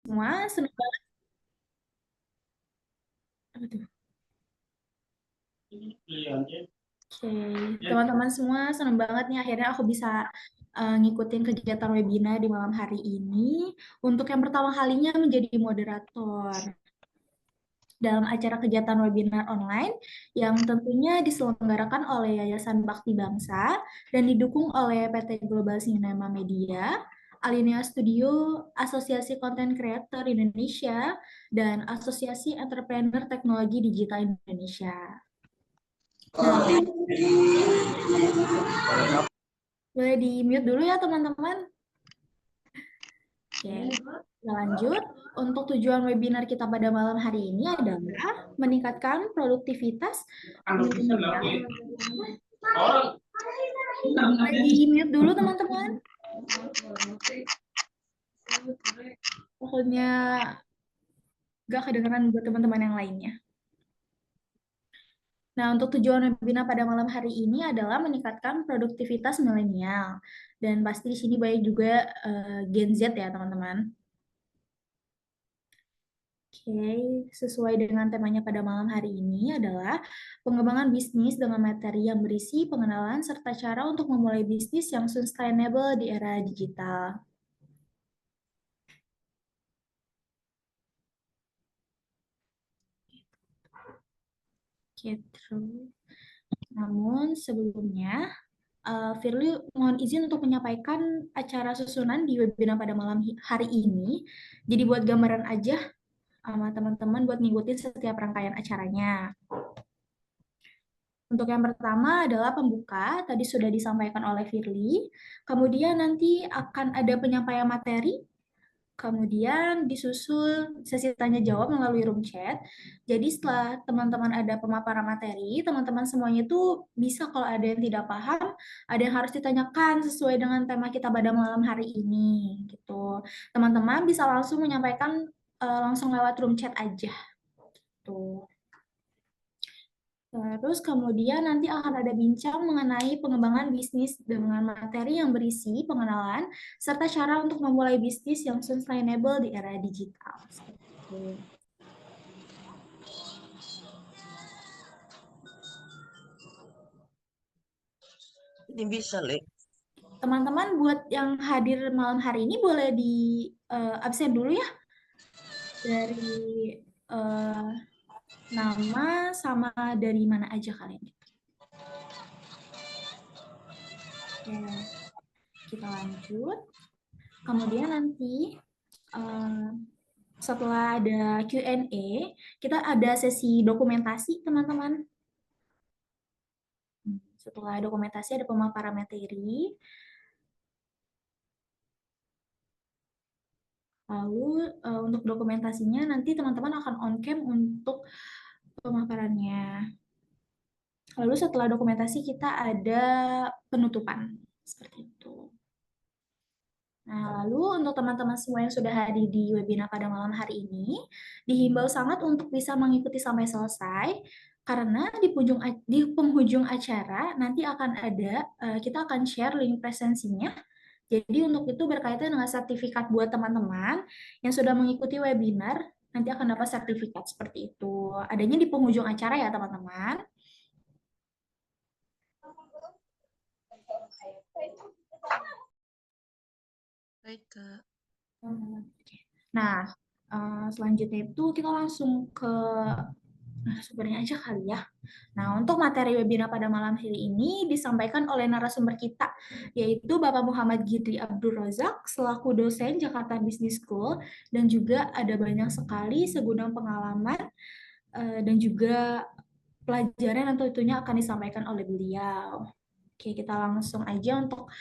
Semua senang banget. Apa tuh? Oke, teman-teman semua senang banget nih akhirnya aku bisa ngikutin kegiatan webinar di malam hari ini untuk yang pertama kalinya menjadi moderator dalam acara kegiatan webinar online yang tentunya diselenggarakan oleh Yayasan Bakti Bangsa dan didukung oleh PT Global Cinema Media, Alinea Studio, Asosiasi Content Creator Indonesia, dan Asosiasi Entrepreneur Teknologi Digital Indonesia. Nah, boleh di-mute dulu ya teman-teman. Oke, kita lanjut. Untuk tujuan webinar kita pada malam hari ini adalah meningkatkan produktivitas. Boleh di-mute dulu teman-teman. Pokoknya gak kedengeran buat teman-teman yang lainnya. Nah, untuk tujuan webinar pada malam hari ini adalah meningkatkan produktivitas milenial. Dan pasti di sini banyak juga Gen Z ya, teman-teman. Oke, sesuai dengan temanya pada malam hari ini adalah pengembangan bisnis dengan materi yang berisi pengenalan serta cara untuk memulai bisnis yang sustainable di era digital. Gitu. Namun sebelumnya, Firly mohon izin untuk menyampaikan acara susunan di webinar pada malam hari ini. Jadi buat gambaran aja sama teman-teman buat ngikutin setiap rangkaian acaranya. Untuk yang pertama adalah pembuka, tadi sudah disampaikan oleh Firly. Kemudian nanti akan ada penyampaian materi, kemudian disusul sesi tanya jawab melalui room chat. Jadi setelah teman-teman ada pemaparan materi, teman-teman semuanya itu bisa kalau ada yang tidak paham, ada yang harus ditanyakan sesuai dengan tema kita pada malam hari ini gitu. Teman-teman bisa langsung menyampaikan langsung lewat room chat aja. Tuh. Terus kemudian nanti akan ada bincang mengenai pengembangan bisnis dengan materi yang berisi pengenalan serta cara untuk memulai bisnis yang sustainable di era digital. Ini bisa, Le. Teman-teman buat yang hadir malam hari ini boleh di absen dulu ya dari uh, nama sama dari mana aja kalian. Oke, kita lanjut. Kemudian nanti setelah ada Q&A, kita ada sesi dokumentasi, teman-teman. Setelah dokumentasi ada pemaparan materi. Lalu untuk dokumentasinya nanti teman-teman akan on cam untuk pemaparannya. Lalu setelah dokumentasi kita ada penutupan. Seperti itu. Nah, lalu untuk teman-teman semua yang sudah hadir di webinar pada malam hari ini, dihimbau sangat untuk bisa mengikuti sampai selesai, karena di penghujung acara nanti akan ada, kita akan share link presensinya. Jadi untuk itu berkaitan dengan sertifikat buat teman-teman yang sudah mengikuti webinar, nanti akan dapat sertifikat seperti itu. Adanya di penghujung acara ya teman-teman. Baik, Kak. Nah, selanjutnya itu kita langsung ke narasumbernya aja kali ya. Nah, untuk materi webinar pada malam hari ini disampaikan oleh narasumber kita, yaitu Bapak Muhammad Gidri Abdul Razak, selaku dosen Jakarta Business School, dan juga ada banyak sekali segudang pengalaman dan juga pelajaran yang tentunya akan disampaikan oleh beliau. Oke, kita langsung aja untuk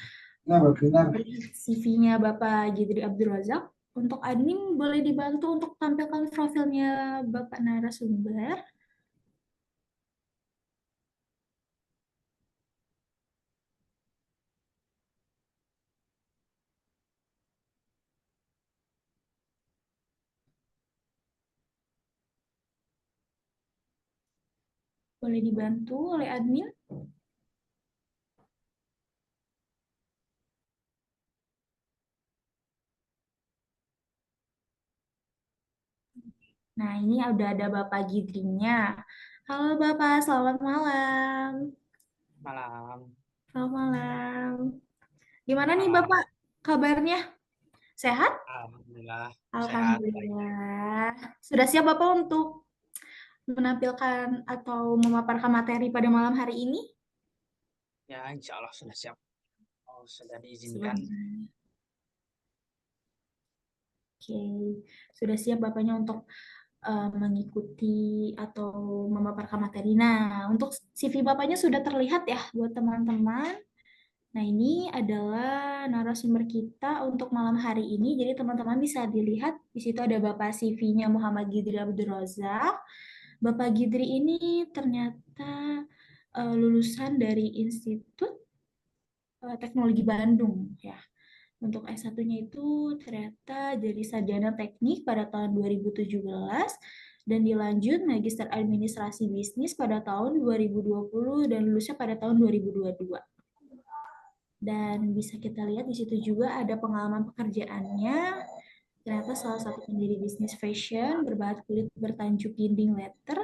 CV-nya Bapak Gidri Abdul Razak. Untuk admin boleh dibantu untuk tampilkan profilnya Bapak narasumber. Boleh dibantu oleh admin. Nah, ini udah ada Bapak Gidrinya. Halo Bapak, selamat malam. Malam. Selamat malam. Gimana nih Malam. Bapak kabarnya? Sehat? Alhamdulillah sehat, baik. Alhamdulillah. Sudah siap Bapak untuk menampilkan atau memaparkan materi pada malam hari ini? Ya, insya Allah sudah siap. Oh, sudah diizinkan. Sebenarnya. Oke, sudah siap Bapaknya untuk mengikuti atau memaparkan materi. Nah, untuk CV Bapaknya sudah terlihat ya buat teman-teman. Nah, ini adalah narasumber kita untuk malam hari ini. Jadi teman-teman bisa dilihat di situ ada Bapak CV-nya Muhammad Gidri Abdul Razak. Bapak Gidri ini ternyata lulusan dari Institut Teknologi Bandung ya. Untuk S1-nya itu ternyata jadi sarjana teknik pada tahun 2017 dan dilanjut Magister Administrasi Bisnis pada tahun 2020 dan lulusnya pada tahun 2022. Dan bisa kita lihat di situ juga ada pengalaman pekerjaannya. Ternyata salah satu pendiri bisnis fashion berbahan kulit bertajuk Ginding Letter.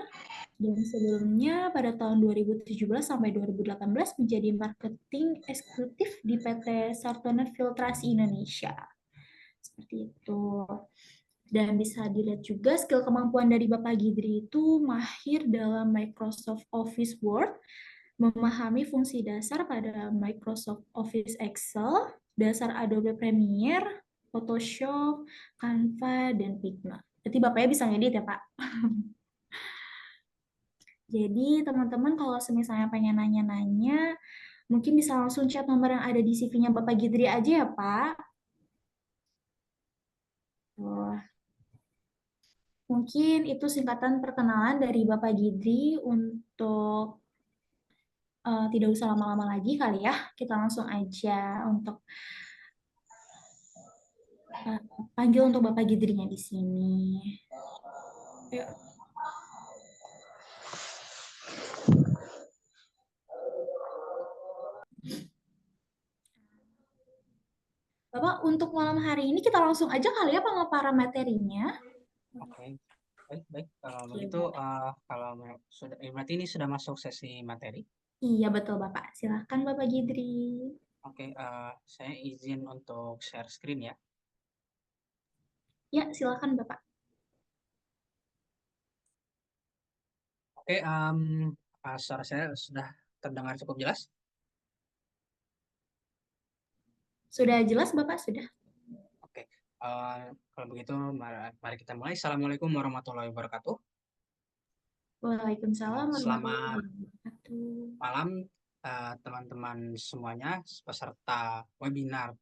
Dan sebelumnya pada tahun 2017 sampai 2018 menjadi marketing eksekutif di PT Sartoner Filtrasi Indonesia. Seperti itu. Dan bisa dilihat juga skill kemampuan dari Bapak Gidri itu mahir dalam Microsoft Office Word, memahami fungsi dasar pada Microsoft Office Excel, dasar Adobe Premiere, Photoshop, Canva, dan Figma. Jadi Bapaknya bisa ngedit ya, Pak? Jadi teman-teman kalau misalnya pengen nanya-nanya, mungkin bisa langsung chat nomor yang ada di CV-nya Bapak Gidri aja ya, Pak. Wah, mungkin itu singkatan perkenalan dari Bapak Gidri untuk tidak usah lama-lama lagi kali ya. Kita langsung aja untuk panggil untuk Bapak Gidrinya di sini. Yuk. Bapak, untuk malam hari ini kita langsung aja kali ya pemaparan materinya. Oke, baik. Kalau Oke, begitu, kalau sudah, berarti ini sudah masuk sesi materi. iya betul Bapak. Silahkan Bapak Gidri. Oke, saya izin untuk share screen ya. Ya, silahkan Bapak. Oke, suara saya sudah terdengar cukup jelas. Sudah jelas Bapak? Sudah. Oke, kalau begitu mari kita mulai. Assalamualaikum warahmatullahi wabarakatuh. Waalaikumsalam warahmatullahi Selamat wabarakatuh. malam teman-teman semuanya peserta webinar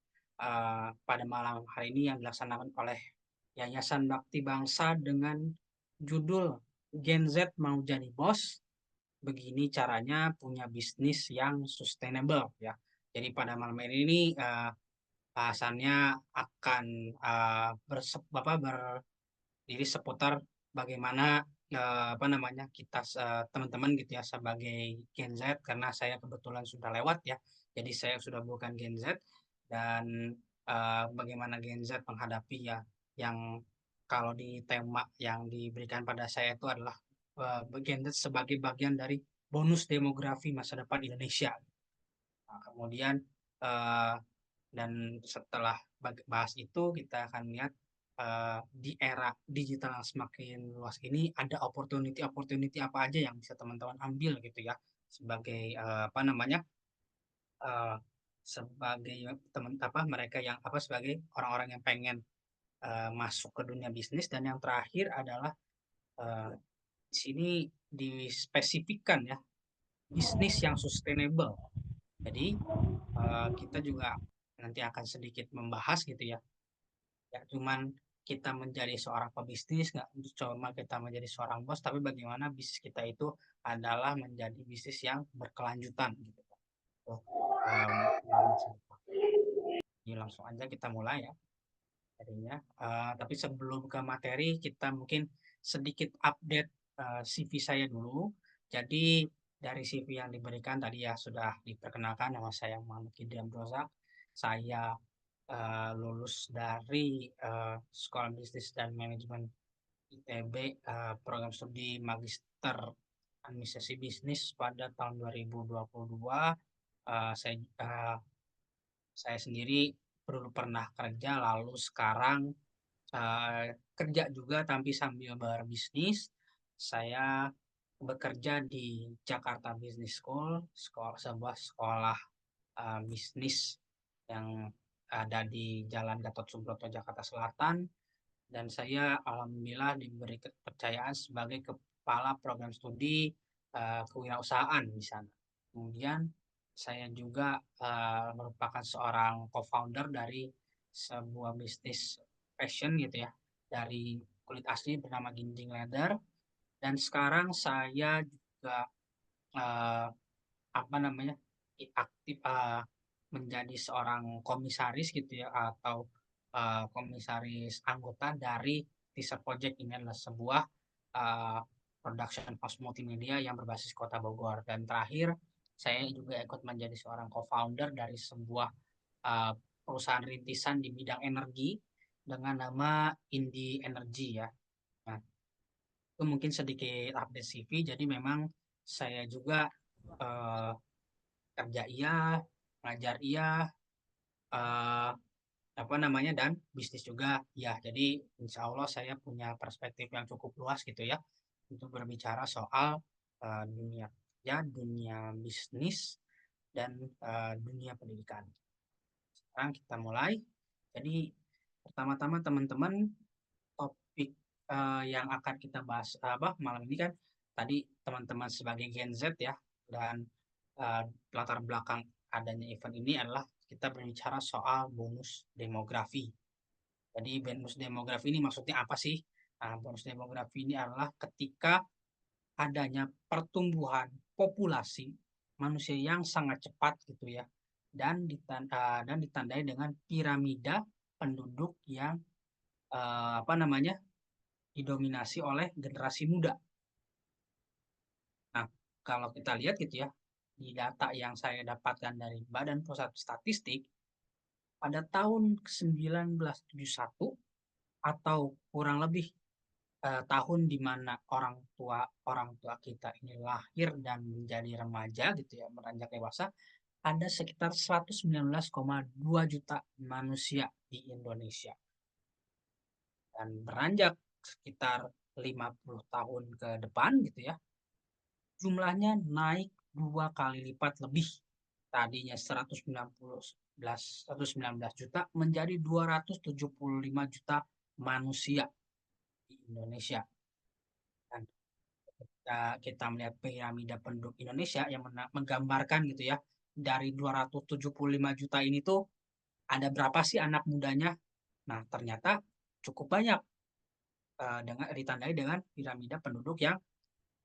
pada malam hari ini yang dilaksanakan oleh Yayasan Bakti Bangsa dengan judul Gen Z mau jadi bos, begini caranya punya bisnis yang sustainable ya. Jadi pada malam hari ini bahasannya akan berdiri seputar bagaimana apa namanya kita teman-teman gitu ya sebagai Gen Z, karena saya kebetulan sudah lewat ya, jadi saya sudah bukan Gen Z, dan bagaimana Gen Z menghadapi ya yang kalau di tema yang diberikan pada saya itu adalah Gen Z sebagai bagian dari bonus demografi masa depan Indonesia. Nah, kemudian eh, dan setelah bahas itu kita akan lihat di era digital yang semakin luas ini ada opportunity apa aja yang bisa teman-teman ambil gitu ya sebagai apa namanya eh, sebagai teman apa mereka yang apa sebagai orang-orang yang pengen masuk ke dunia bisnis. Dan yang terakhir adalah di sini dispesifikkan ya bisnis yang sustainable. Jadi kita juga nanti akan sedikit membahas gitu ya. Ya cuman kita menjadi seorang pebisnis, nggak cuma kita menjadi seorang bos, tapi bagaimana bisnis kita itu adalah menjadi bisnis yang berkelanjutan gitu. Tuh, jadi langsung aja kita mulai ya materinya. Tapi sebelum ke materi, kita mungkin sedikit update CV saya dulu. Jadi dari CV yang diberikan tadi ya sudah diperkenalkan, nama saya Muhammad Kidriam Rozak. Saya lulus dari Sekolah Bisnis dan Manajemen ITB program studi Magister Administrasi Bisnis pada tahun 2022. Saya sendiri dulu pernah kerja, lalu sekarang kerja juga tapi sambil berbisnis. Saya bekerja di Jakarta Business School, sebuah sekolah bisnis yang ada di Jalan Gatot Subroto, Jakarta Selatan. Dan saya alhamdulillah diberi kepercayaan sebagai kepala program studi kewirausahaan di sana. Kemudian saya juga merupakan seorang co-founder dari sebuah bisnis fashion gitu ya, dari kulit asli bernama Ginjing Leather. Dan sekarang saya juga eh, apa namanya aktif menjadi seorang komisaris gitu ya, atau komisaris anggota dari Teaser Project. Ini adalah sebuah uh, production house multimedia yang berbasis Kota Bogor. Dan terakhir saya juga ikut menjadi seorang co-founder dari sebuah uh, perusahaan rintisan di bidang energi dengan nama Indie Energy ya. Nah, itu mungkin sedikit update CV. Jadi memang saya juga uh, kerja iya, ngajar iya, eh, apa namanya, dan bisnis juga ya. Jadi insya Allah saya punya perspektif yang cukup luas gitu ya untuk berbicara soal dunia kerja, dunia bisnis, dan dunia pendidikan. Sekarang kita mulai. Jadi pertama-tama teman-teman, topik yang akan kita bahas malam ini kan, tadi teman-teman sebagai Gen Z ya, dan uh, latar belakang adanya event ini adalah kita berbicara soal bonus demografi. Jadi bonus demografi ini maksudnya apa sih? Nah, bonus demografi ini adalah ketika adanya pertumbuhan populasi manusia yang sangat cepat gitu ya, dan ditandai dengan piramida penduduk yang apa namanya, didominasi oleh generasi muda. Nah, kalau kita lihat gitu ya, di data yang saya dapatkan dari Badan Pusat Statistik, pada tahun 1971 atau kurang lebih tahun di mana orang tua kita ini lahir dan menjadi remaja gitu ya, beranjak dewasa, ada sekitar 119,2 juta manusia di Indonesia. Dan beranjak sekitar 50 tahun ke depan gitu ya, jumlahnya naik 2 kali lipat lebih. Tadinya 119 juta menjadi 275 juta manusia di Indonesia. Dan kita melihat piramida penduduk Indonesia yang menggambarkan gitu ya, dari 275 juta ini tuh ada berapa sih anak mudanya? Nah, ternyata cukup banyak, dengan ditandai dengan piramida penduduk yang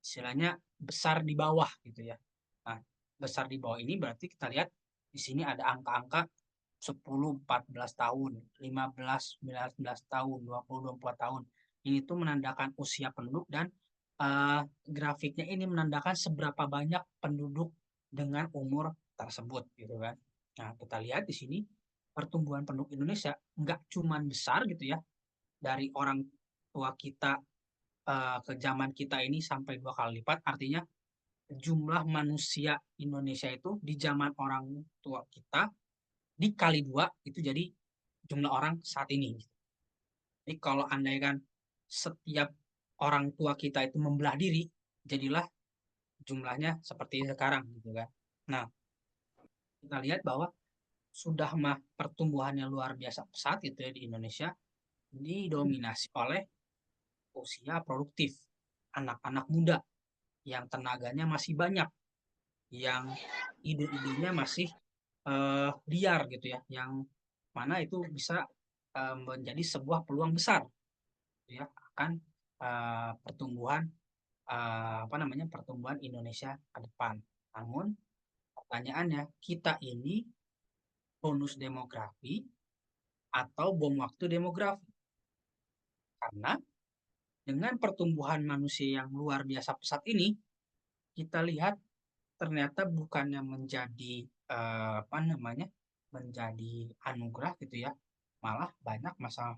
istilahnya besar di bawah gitu ya. Nah, besar di bawah ini berarti kita lihat di sini ada angka-angka 10, 14 tahun, 15, 19 tahun, 20, 24 tahun. Ini tuh menandakan usia penduduk, dan grafiknya ini menandakan seberapa banyak penduduk dengan umur tersebut gitu kan. Nah, kita lihat di sini pertumbuhan penduduk Indonesia nggak cuman besar gitu ya, dari orang tua kita ke zaman kita ini sampai 2 kali lipat. Artinya jumlah manusia Indonesia itu di zaman orang tua kita dikali 2 itu jadi jumlah orang saat ini. Jadi kalau andaikan setiap orang tua kita itu membelah diri, jadilah jumlahnya seperti sekarang gitu kan. Nah, kita lihat bahwa sudah mah pertumbuhannya luar biasa pesat itu ya di Indonesia, didominasi oleh usia produktif, anak-anak muda yang tenaganya masih banyak, yang ide-idenya masih liar gitu ya, yang mana itu bisa menjadi sebuah peluang besar gitu ya, akan pertumbuhan apa namanya, pertumbuhan Indonesia ke depan. Namun pertanyaannya, kita ini bonus demografi atau bom waktu demografi? Karena dengan pertumbuhan manusia yang luar biasa pesat ini, kita lihat ternyata bukannya menjadi apa namanya, menjadi anugerah gitu ya, malah banyak masalah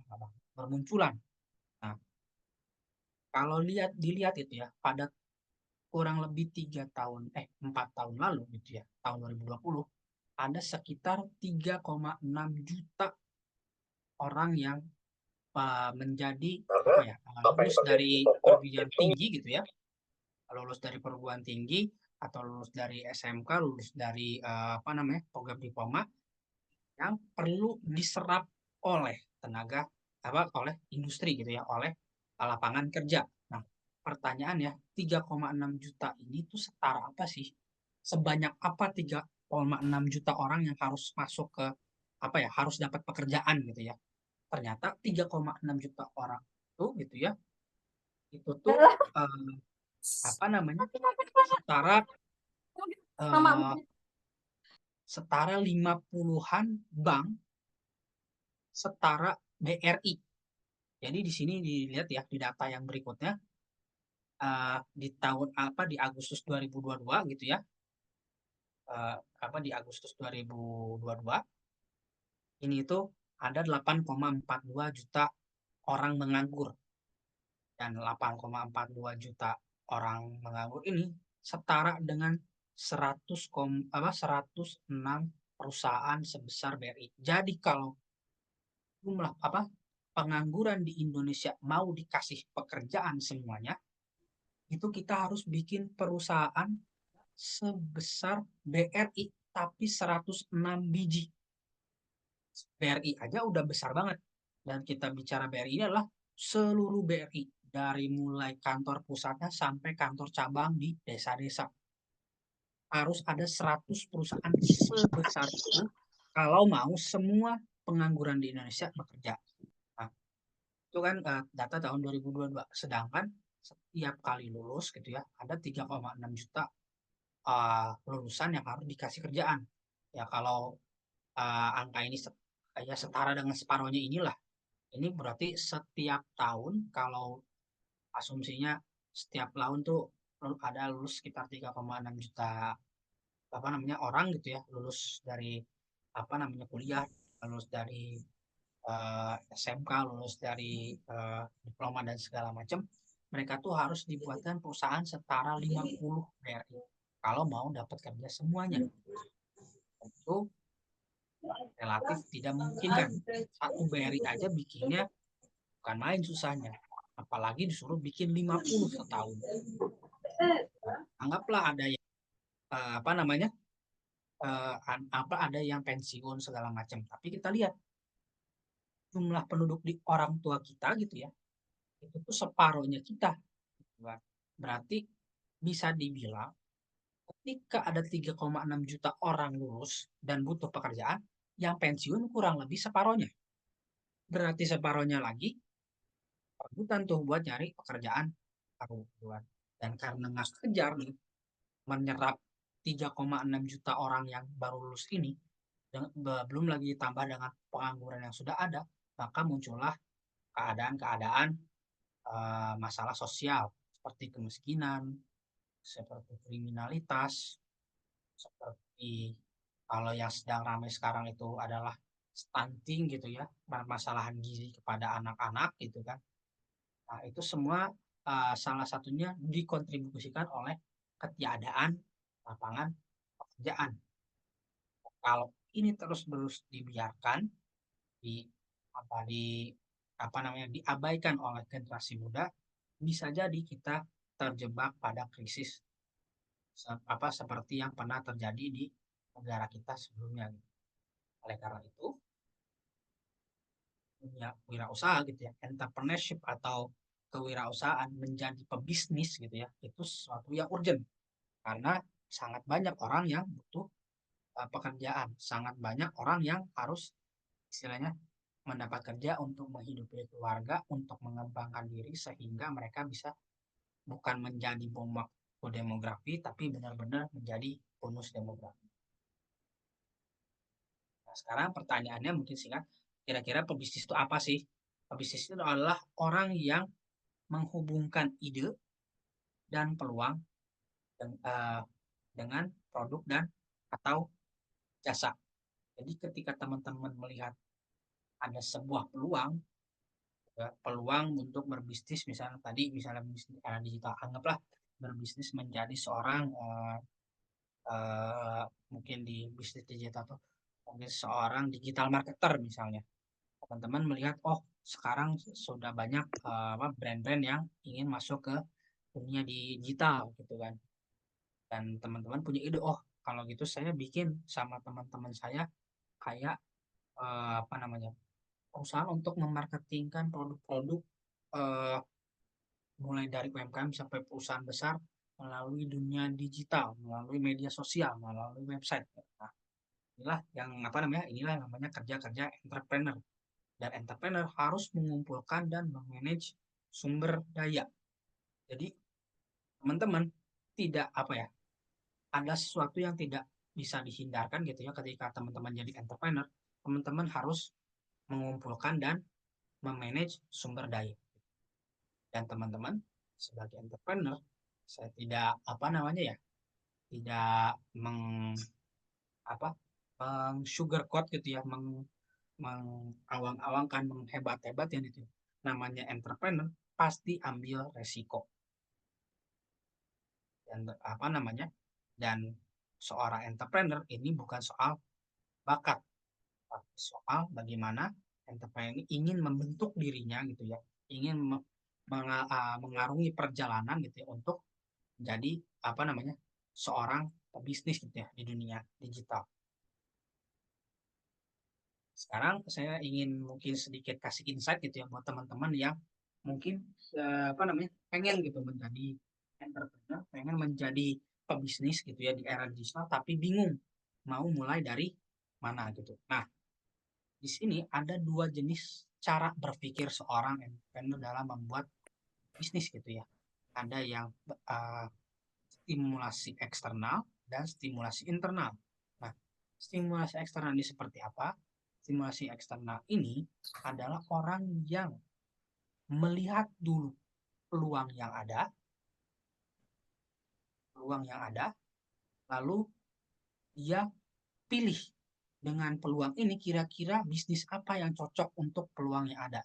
bermunculan. Nah, Kalau dilihat itu ya, pada kurang lebih 4 tahun lalu gitu ya, tahun 2020, ada sekitar 3,6 juta orang yang menjadi lulus dari perguruan tinggi gitu ya, lulus dari perguruan tinggi atau lulus dari SMK, lulus dari program diploma yang perlu diserap oleh oleh industri gitu ya, oleh lapangan kerja. Nah, pertanyaannya 3,6 juta ini tuh setara apa sih? Sebanyak apa 3,6 juta orang yang harus masuk ke harus dapat pekerjaan gitu ya. Ternyata 3,6 juta orang itu gitu ya, itu tuh eh, setara eh, setara 50-an bank setara BRI. Jadi di sini dilihat ya di data yang berikutnya, di Agustus 2022 gitu ya, di Agustus 2022 ini itu ada 8,42 juta orang menganggur, dan 8,42 juta orang menganggur ini setara dengan 106 perusahaan sebesar BRI. Jadi kalau jumlah pengangguran di Indonesia mau dikasih pekerjaan semuanya, itu kita harus bikin perusahaan sebesar BRI tapi 106 biji. BRI aja udah besar banget. Dan kita bicara BRI ini adalah seluruh BRI, dari mulai kantor pusatnya sampai kantor cabang di desa-desa. Harus ada 100 perusahaan sebesar itu kalau mau semua pengangguran di Indonesia bekerja. Nah, itu kan data tahun 2022. Sedangkan setiap kali lulus gitu ya, ada 3,6 juta lulusan yang harus dikasih kerjaan. Ya kalau angka ini ya setara dengan separuhnya inilah. Ini berarti setiap tahun, kalau asumsinya setiap tahun tuh ada lulus sekitar 3,6 juta orang gitu ya, lulus dari kuliah, lulus dari SMK, lulus dari diploma dan segala macam. Mereka tuh harus dibuatkan perusahaan setara 50 BRI kalau mau dapat kerja semuanya. Itu relatif tidak mungkin kan. Satu BRI aja bikinnya bukan main susahnya, apalagi disuruh bikin 50 setahun. Anggaplah ada yang ada yang pensiun segala macam, tapi kita lihat jumlah penduduk di orang tua kita gitu ya, itu tuh separuhnya kita. Berarti bisa dibilang ketika ada 3,6 juta orang lulus dan butuh pekerjaan, yang pensiun kurang lebih separuhnya. Berarti separuhnya lagi rebutan tuh buat nyari pekerjaan baru. Dan karena nggak kejar nih menyerap 3,6 juta orang yang baru lulus ini, belum lagi ditambah dengan pengangguran yang sudah ada, maka muncullah keadaan-keadaan masalah sosial seperti kemiskinan, seperti kriminalitas, seperti kalau yang sedang ramai sekarang itu adalah stunting gitu ya, permasalahan gizi kepada anak-anak gitu kan. Nah, itu semua salah satunya dikontribusikan oleh ketiadaan lapangan pekerjaan. Kalau ini terus-menerus dibiarkan, di apa di diabaikan oleh generasi muda, bisa jadi kita terjebak pada krisis seperti yang pernah terjadi di negara kita sebelumnya. Oleh karena itu, dunia wirausaha gitu ya, entrepreneurship atau kewirausahaan menjadi pebisnis gitu ya, itu sesuatu yang urgent karena sangat banyak orang yang butuh pekerjaan, sangat banyak orang yang harus istilahnya mendapat kerja untuk menghidupi keluarga, untuk mengembangkan diri sehingga mereka bisa bukan menjadi bom waktu demografi, tapi benar-benar menjadi bonus demografi. Nah, sekarang pertanyaannya mungkin singkat, kira-kira pebisnis itu apa sih? Pebisnis itu adalah orang yang menghubungkan ide dan peluang dengan produk dan atau jasa. Jadi ketika teman-teman melihat ada sebuah peluang ya, peluang untuk berbisnis misalnya tadi misalnya bisnis era digital, anggaplah berbisnis menjadi seorang eh, mungkin di bisnis digital tuh mungkin seorang digital marketer misalnya. Teman-teman melihat, oh sekarang sudah banyak apa, brand-brand yang ingin masuk ke dunia digital gitu kan. Dan teman-teman punya ide, oh kalau gitu saya bikin sama teman-teman saya kayak apa namanya, perusahaan untuk memarketingkan produk-produk eh, mulai dari UMKM sampai perusahaan besar melalui dunia digital, melalui media sosial, melalui website. Nah, inilah yang apa namanya, inilah yang namanya kerja-kerja entrepreneur. Dan entrepreneur harus mengumpulkan dan memanage sumber daya. Jadi teman-teman tidak apa ya, ada sesuatu yang tidak bisa dihindarkan gitu ya ketika teman-teman jadi entrepreneur, teman-teman harus mengumpulkan dan memanage sumber daya. Dan teman-teman sebagai entrepreneur, saya tidak apa namanya ya, tidak apa sugarcoat gitu ya, mengawang-awangkan, menghebat-hebat yang itu. Namanya entrepreneur pasti ambil resiko. Dan apa namanya? Dan seorang entrepreneur ini bukan soal bakat, tapi soal bagaimana entrepreneur ini ingin membentuk dirinya gitu ya, ingin mengarungi perjalanan gitu ya untuk menjadi apa namanya, seorang pebisnis gitu ya di dunia digital. Sekarang saya ingin mungkin sedikit kasih insight gitu ya buat teman-teman yang mungkin apa namanya, pengen gitu menjadi entrepreneur, pengen menjadi pebisnis gitu ya di era digital, tapi bingung mau mulai dari mana gitu. Nah, di sini ada dua jenis cara berpikir seorang entrepreneur dalam membuat bisnis gitu ya. Ada yang uh, stimulasi eksternal dan stimulasi internal. Nah, stimulasi eksternal ini seperti apa? Stimulasi eksternal ini adalah orang yang melihat dulu peluang yang ada, peluang yang ada, lalu dia pilih dengan peluang ini kira-kira bisnis apa yang cocok untuk peluang yang ada.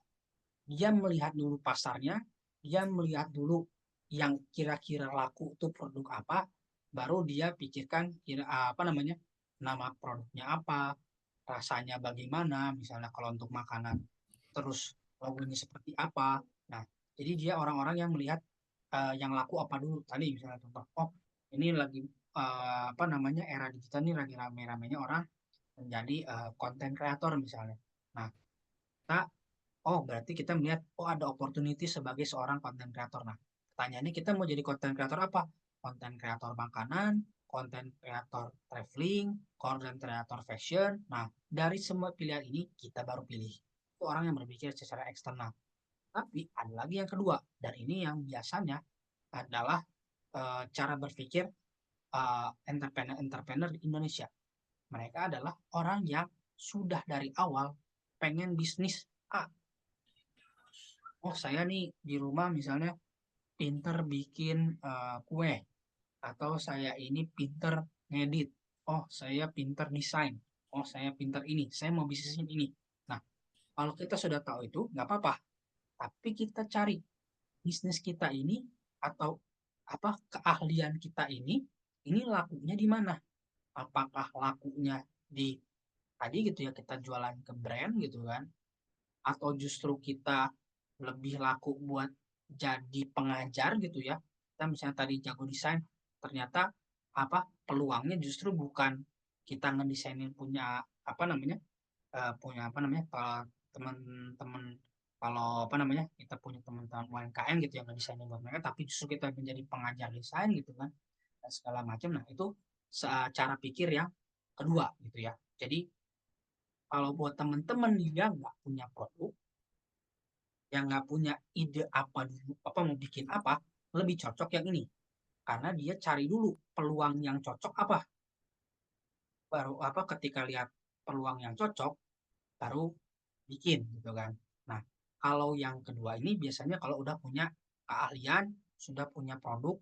Dia melihat dulu pasarnya, dia melihat dulu yang kira-kira laku itu produk apa, baru dia pikirkan kira apa namanya, nama produknya apa, rasanya bagaimana, misalnya kalau untuk makanan, terus logonya seperti apa. Nah, jadi dia orang-orang yang melihat yang laku apa dulu. Tadi misalnya contoh, oh ini lagi apa namanya, era digital ini lagi rame-ramenya orang menjadi konten kreator misalnya. Nah, kita, oh berarti kita melihat, oh ada opportunity sebagai seorang konten kreator. Nah, pertanyaannya kita mau jadi konten kreator apa? Konten kreator makanan, konten kreator traveling, konten kreator fashion. Nah, dari semua pilihan ini kita baru pilih. Itu orang yang berpikir secara eksternal. Tapi ada lagi yang kedua, dan ini yang biasanya adalah cara berpikir entrepreneur di Indonesia. Mereka adalah orang yang sudah dari awal pengen bisnis A. Oh, saya nih di rumah misalnya pinter bikin kue, atau saya ini pinter ngedit. Oh, saya pinter desain. Oh, saya pinter ini. Saya mau bisnisin ini. Nah, kalau kita sudah tahu itu, nggak apa-apa. Tapi kita cari bisnis kita ini atau apa keahlian kita ini lakunya di mana? Apakah lakunya di tadi gitu ya, kita jualan ke brand gitu kan, atau justru kita lebih laku buat jadi pengajar gitu ya. Kita misalnya tadi jago desain, ternyata apa peluangnya justru bukan kita ngedesainin punya apa namanya, punya apa namanya, teman-teman, kalau apa namanya, kita punya teman-teman UMKM gitu yang ngedesainin buat mereka, tapi justru kita menjadi pengajar desain gitu kan, dan segala macam. Nah, itu cara pikir yang kedua gitu ya. Jadi kalau buat teman-teman yang nggak punya produk, yang nggak punya ide apa dulu, apa mau bikin apa, lebih cocok yang ini. Karena dia cari dulu peluang yang cocok apa. Baru apa, ketika lihat peluang yang cocok, baru bikin gitu kan. Nah, kalau yang kedua ini biasanya kalau udah punya keahlian, sudah punya produk,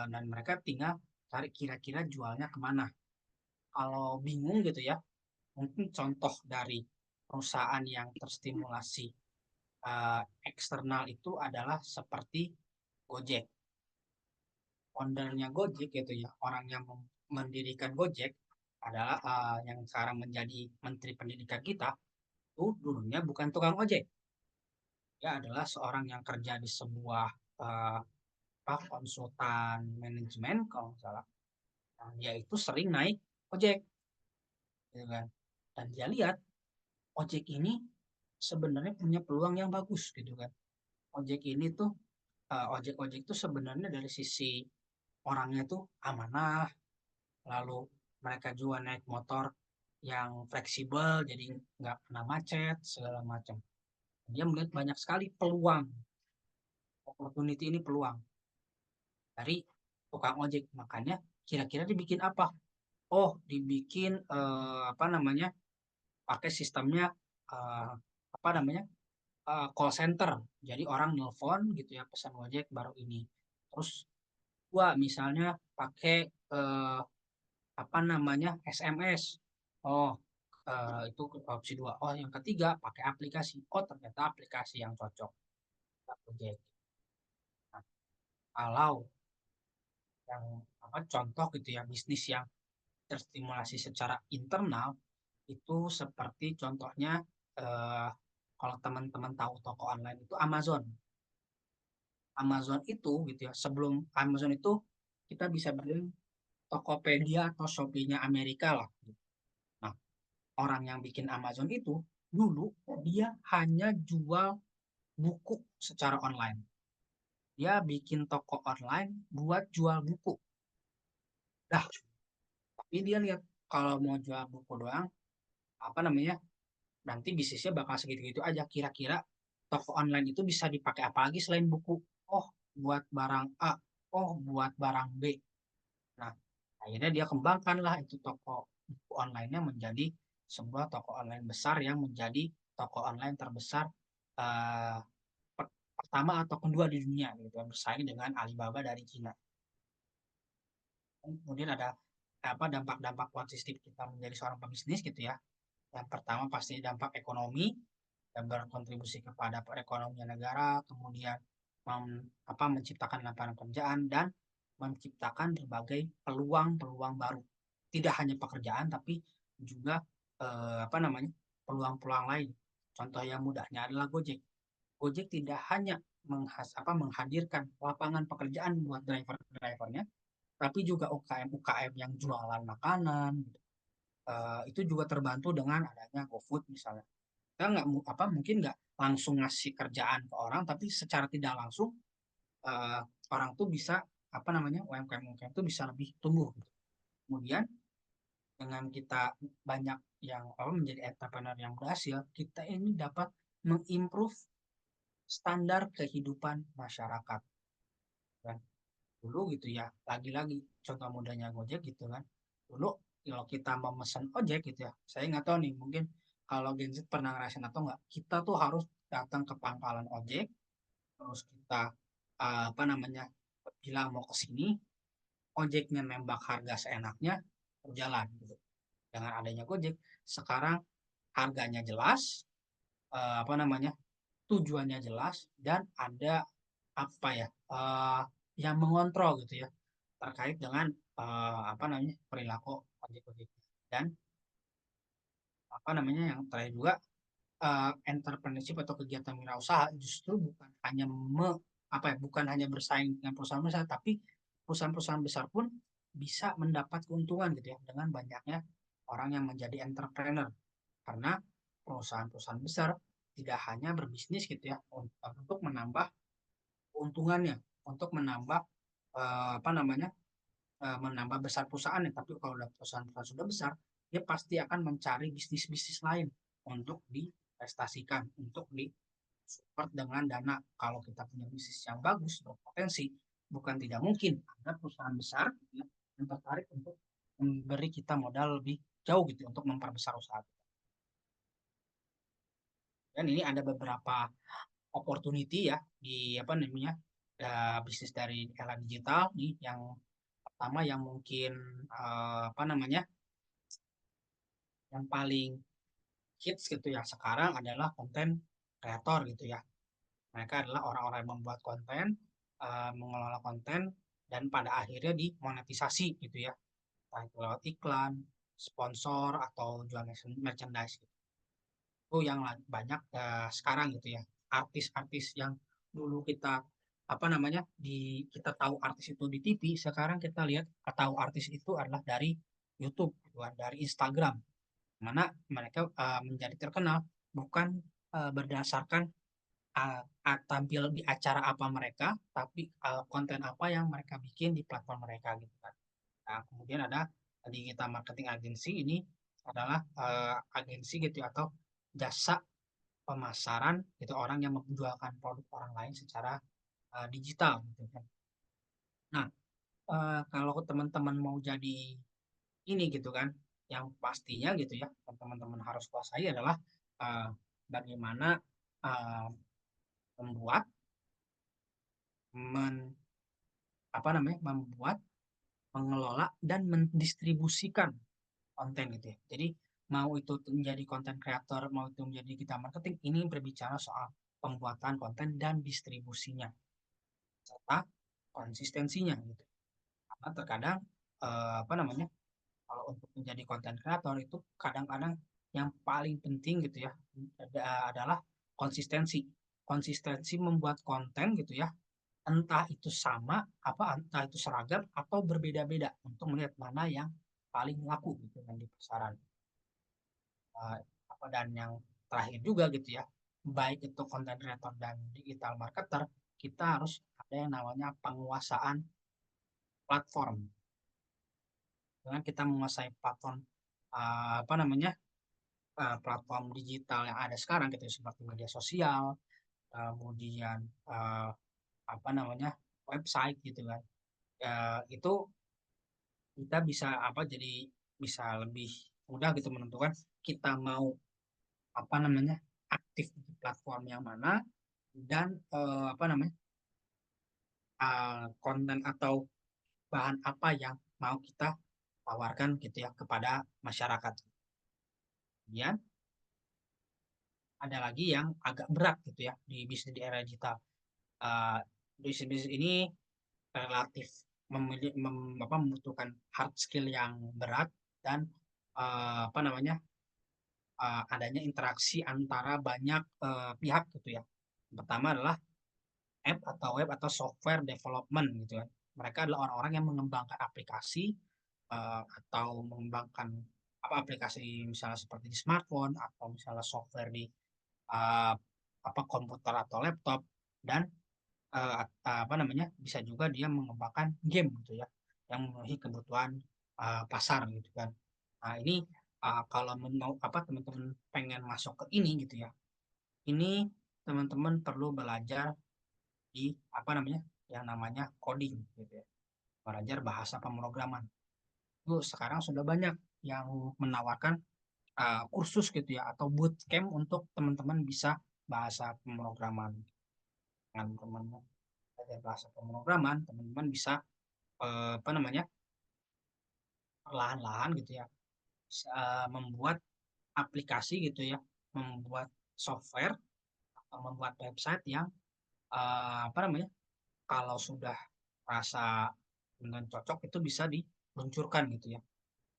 dan mereka tinggal cari kira-kira jualnya kemana. Kalau bingung gitu ya, mungkin contoh dari perusahaan yang terstimulasi eksternal itu adalah seperti Gojek. Foundernya Gojek gitu ya, orang yang mendirikan Gojek adalah yang sekarang menjadi Menteri Pendidikan kita, itu dulunya bukan tukang ojek. Dia adalah seorang yang kerja di sebuah eh, konsultan manajemen kalau nggak salah. Nah, dia itu sering naik ojek, gitu kan. Dan dia lihat ojek ini sebenarnya punya peluang yang bagus, gitu kan. Ojek ini tuh ojek-ojek itu sebenarnya dari sisi orangnya tuh amanah, lalu mereka juga naik motor yang fleksibel, jadi nggak kena macet segala macam. Dia melihat banyak sekali peluang, opportunity ini peluang dari tukang ojek. Makanya kira-kira dibikin apa? Oh, dibikin apa namanya? Pakai sistemnya eh, apa namanya? Call center. Jadi orang nelpon gitu ya, pesan ojek baru ini. Terus gua misalnya pakai apa namanya? SMS. Oh, itu opsi dua. Oh, yang ketiga pakai aplikasi. Oh, ternyata aplikasi yang cocok ojek. Nah, kalau yang apa contoh gitu ya bisnis yang terstimulasi secara internal itu seperti contohnya eh, kalau teman-teman tahu toko online itu Amazon. Amazon itu gitu ya, sebelum Amazon itu kita bisa bilang Tokopedia atau Shopee-nya Amerika lah. Nah, orang yang bikin Amazon itu dulu dia hanya jual buku secara online. Dia bikin toko online buat jual buku. Dah, tapi dia lihat kalau mau jual buku doang, apa namanya, nanti bisnisnya bakal segitu-gitu aja. Kira-kira toko online itu bisa dipakai apa lagi selain buku? Oh, buat barang A. Oh, buat barang B. Nah, akhirnya dia kembangkan lah itu toko buku online-nya menjadi sebuah toko online besar yang menjadi toko online terbesar eh, pertama atau kedua di dunia gitu, bersaing dengan Alibaba dari Cina. Kemudian ada apa dampak-dampak positif kita menjadi seorang pebisnis gitu ya. Yang pertama pasti dampak ekonomi dan berkontribusi kepada perekonomian negara, kemudian menciptakan lapangan pekerjaan dan menciptakan berbagai peluang-peluang baru. Tidak hanya pekerjaan tapi juga apa namanya peluang-peluang lain. Contoh yang mudahnya adalah Gojek. Gojek tidak hanya menghadirkan lapangan pekerjaan buat driver-drivernya, tapi juga UKM-UKM yang jualan makanan. Itu juga terbantu dengan adanya GoFood misalnya. Kita nggak mungkin nggak langsung ngasih kerjaan ke orang, tapi secara tidak langsung eh, orang tuh bisa apa namanya UMKM tuh bisa lebih tumbuh. Kemudian dengan kita banyak yang menjadi entrepreneur yang berhasil, kita ini dapat mengimprove standar kehidupan masyarakat. Kan? Dulu gitu ya, lagi-lagi contoh mudanya Gojek gitu kan. Dulu kalau kita mau mesen ojek gitu ya, saya nggak tahu nih, mungkin kalau Gen Z pernah ngerasain atau nggak, kita tuh harus datang ke pangkalan ojek, terus kita apa namanya bilang mau ke sini, ojeknya nembak harga seenaknya, berjalan gitu. Dengan adanya Gojek, sekarang harganya jelas, apa namanya tujuannya jelas, dan ada apa ya yang mengontrol gitu ya terkait dengan apa namanya perilaku ojek-ojek dan apa namanya yang terakhir juga entrepreneurship atau kegiatan wirausaha justru bukan hanya bukan hanya bersaing dengan perusahaan besar tapi perusahaan-perusahaan besar pun bisa mendapat keuntungan gitu ya dengan banyaknya orang yang menjadi entrepreneur karena perusahaan-perusahaan besar tidak hanya berbisnis gitu ya untuk menambah keuntungannya untuk menambah apa namanya menambah besar perusahaannya tapi kalau udah perusahaan-perusahaan sudah besar dia pasti akan mencari bisnis-bisnis lain untuk diinvestasikan untuk di support dengan dana kalau kita punya bisnis yang bagus berpotensi bukan tidak mungkin ada perusahaan besar ya, yang tertarik untuk memberi kita modal lebih jauh gitu untuk memperbesar usaha dan ini ada beberapa opportunity ya di apa namanya bisnis dari era digital nih yang pertama yang mungkin apa namanya yang paling hits gitu ya sekarang adalah konten kreator gitu ya. Mereka adalah orang-orang yang membuat konten, mengelola konten, dan pada akhirnya dimonetisasi gitu ya. Entah itu lewat iklan, sponsor, atau jual merchandise gitu. Itu yang banyak sekarang gitu ya. Artis-artis yang dulu kita kita tahu artis itu di TV, sekarang kita lihat tahu artis itu adalah dari YouTube, gitu kan, dari Instagram, mana mereka menjadi terkenal bukan berdasarkan tampil di acara apa mereka, tapi konten apa yang mereka bikin di platform mereka gitu kan. Nah, kemudian ada digital marketing agency, ini adalah agensi gitu ya, atau jasa pemasaran gitu, orang yang menjualkan produk orang lain secara digital gitu kan. Nah, kalau teman-teman mau jadi ini gitu kan, yang pastinya gitu ya, teman-teman harus kuasai adalah uh, bagaimana uh, membuat men membuat, mengelola dan mendistribusikan konten gitu ya. Jadi mau itu menjadi konten kreator, mau itu menjadi digital marketing, ini berbicara soal pembuatan konten dan distribusinya serta konsistensinya gitu. Karena terkadang kalau untuk menjadi konten kreator itu kadang-kadang yang paling penting gitu ya adalah konsistensi. Konsistensi membuat konten gitu ya, entah itu sama entah itu seragam atau berbeda-beda, untuk melihat mana yang paling laku gitu kan di pasaran. Eh, dan yang terakhir juga gitu ya, baik itu content creator dan digital marketer, kita harus ada yang namanya penguasaan platform. Dengan kita menguasai platform platform digital yang ada sekarang gitu, seperti media sosial, kemudian eh, website gitu kan. Itu kita bisa jadi bisa lebih mudah gitu menentukan kita mau aktif di platform yang mana, dan konten atau bahan apa yang mau kita tawarkan gitu ya kepada masyarakat. Kemudian ada lagi yang agak berat gitu ya di bisnis di era digital. Uh, Bisnis ini relatif membutuhkan hard skill yang berat, dan adanya interaksi antara banyak pihak gitu ya. Pertama adalah app atau web atau software development gitu ya. Mereka adalah orang-orang yang mengembangkan aplikasi atau mengembangkan aplikasi misalnya seperti di smartphone, atau misalnya software di uh, komputer atau laptop, dan bisa juga dia mengembangkan game gitu ya, yang memenuhi kebutuhan pasar gitu kan. Nah, ini kalau mau teman-teman pengen masuk ke ini gitu ya, ini teman-teman perlu belajar di yang namanya coding gitu ya, belajar bahasa pemrograman. Itu sekarang sudah banyak yang menawarkan kursus gitu ya, atau bootcamp untuk teman-teman bisa bahasa pemrograman. Dengan teman-teman belajar bahasa pemrograman, teman-teman bisa perlahan-lahan gitu ya membuat aplikasi gitu ya, membuat software atau membuat website yang kalau sudah rasa dengan cocok itu bisa diluncurkan gitu ya,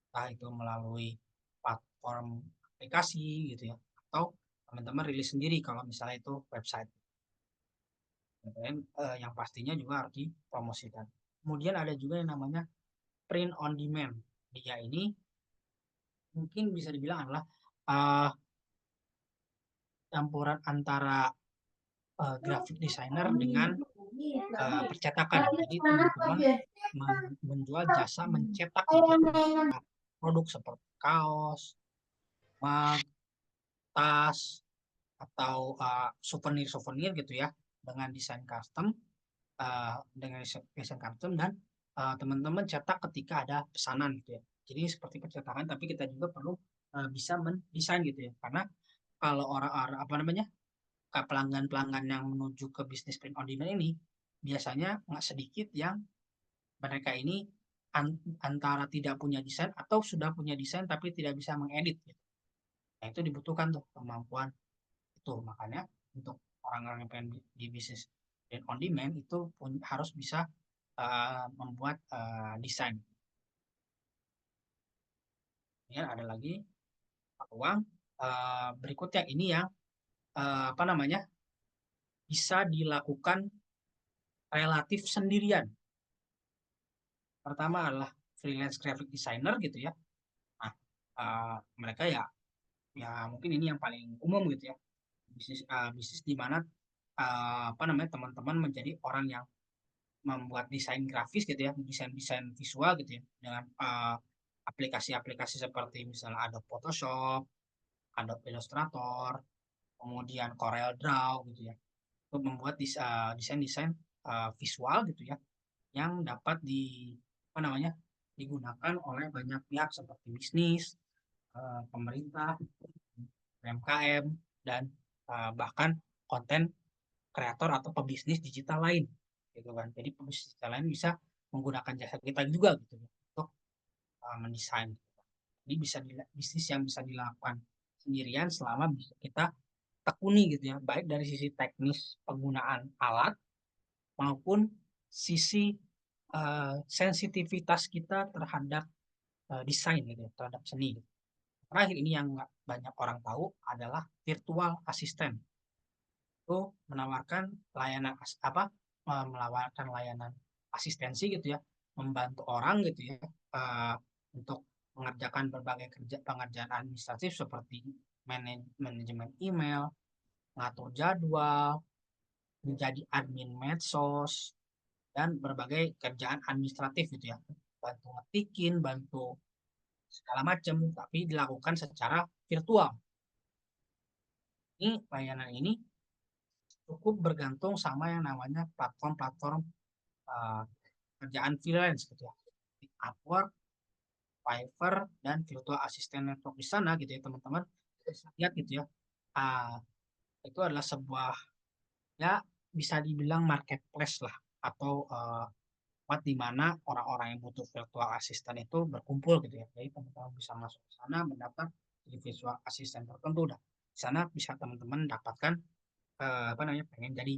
entah itu melalui platform aplikasi gitu ya, atau teman-teman rilis sendiri kalau misalnya itu website. Dan yang pastinya juga harus dipromosikan. Kemudian ada juga yang namanya print on demand. Dia ini mungkin bisa dibilang adalah uh, campuran antara graphic designer dengan percetakan. Jadi teman-teman menjual jasa mencetak produk seperti kaos, mug, tas, atau souvenir-souvenir gitu ya, dengan desain custom, dan teman-teman cetak ketika ada pesanan gitu ya. Jadi seperti percetakan, tapi kita juga perlu bisa mendesain gitu ya, karena kalau orang-orang pelanggan-pelanggan yang menuju ke bisnis print on demand ini biasanya nggak sedikit yang mereka ini antara tidak punya desain atau sudah punya desain tapi tidak bisa mengedit gitu. Nah, itu dibutuhkan tuh kemampuan itu. Makanya untuk orang-orang yang pengen di bisnis dan on demand itu harus bisa membuat desain. Ya, ada lagi peluang berikutnya ini yang apa namanya bisa dilakukan relatif sendirian. Pertama adalah freelance graphic designer gitu ya. Nah, mereka ya mungkin ini yang paling umum gitu ya. Bisnis di mana apa namanya teman-teman menjadi orang yang membuat desain grafis gitu ya, desain-desain visual gitu ya, dengan aplikasi-aplikasi seperti misalnya Adobe Photoshop, Adobe Illustrator, kemudian Corel Draw gitu ya, untuk membuat desain-desain visual gitu ya, yang dapat apa namanya digunakan oleh banyak pihak seperti bisnis, pemerintah, UMKM, dan bahkan konten kreator atau pebisnis digital lain gitu kan. Jadi pebisnis digital lain bisa menggunakan jasa kita juga gitu ya, untuk mendesain. Jadi bisnis yang bisa dilakukan sendirian selama bisa kita tekuni gitu ya, baik dari sisi teknis penggunaan alat maupun sisi sensitivitas kita terhadap desain gitu ya, terhadap seni. Terakhir ini yang nggak banyak orang tahu adalah virtual assistant. Itu menawarkan layanan menawarkan layanan asistensi gitu ya, membantu orang gitu ya, untuk mengerjakan berbagai pengerjaan administratif seperti manajemen email, mengatur jadwal, menjadi admin medsos, dan berbagai kerjaan administratif gitu ya, bantu ngetikin, bantu segala macam, tapi dilakukan secara virtual. Ini layanan ini cukup bergantung sama yang namanya platform-platform uh, kerjaan freelance gitu ya, Upwork, Fiverr, dan virtual assistant network di sana gitu ya teman-teman. Lihat gitu ya, uh, itu adalah sebuah ya bisa dibilang marketplace lah, atau tempat di mana orang-orang yang butuh virtual assistant itu berkumpul gitu ya. Jadi teman-teman bisa masuk ke sana mendaftar jadi virtual assistant tertentu. Dah di sana bisa teman-teman dapatkan apa namanya pengen jadi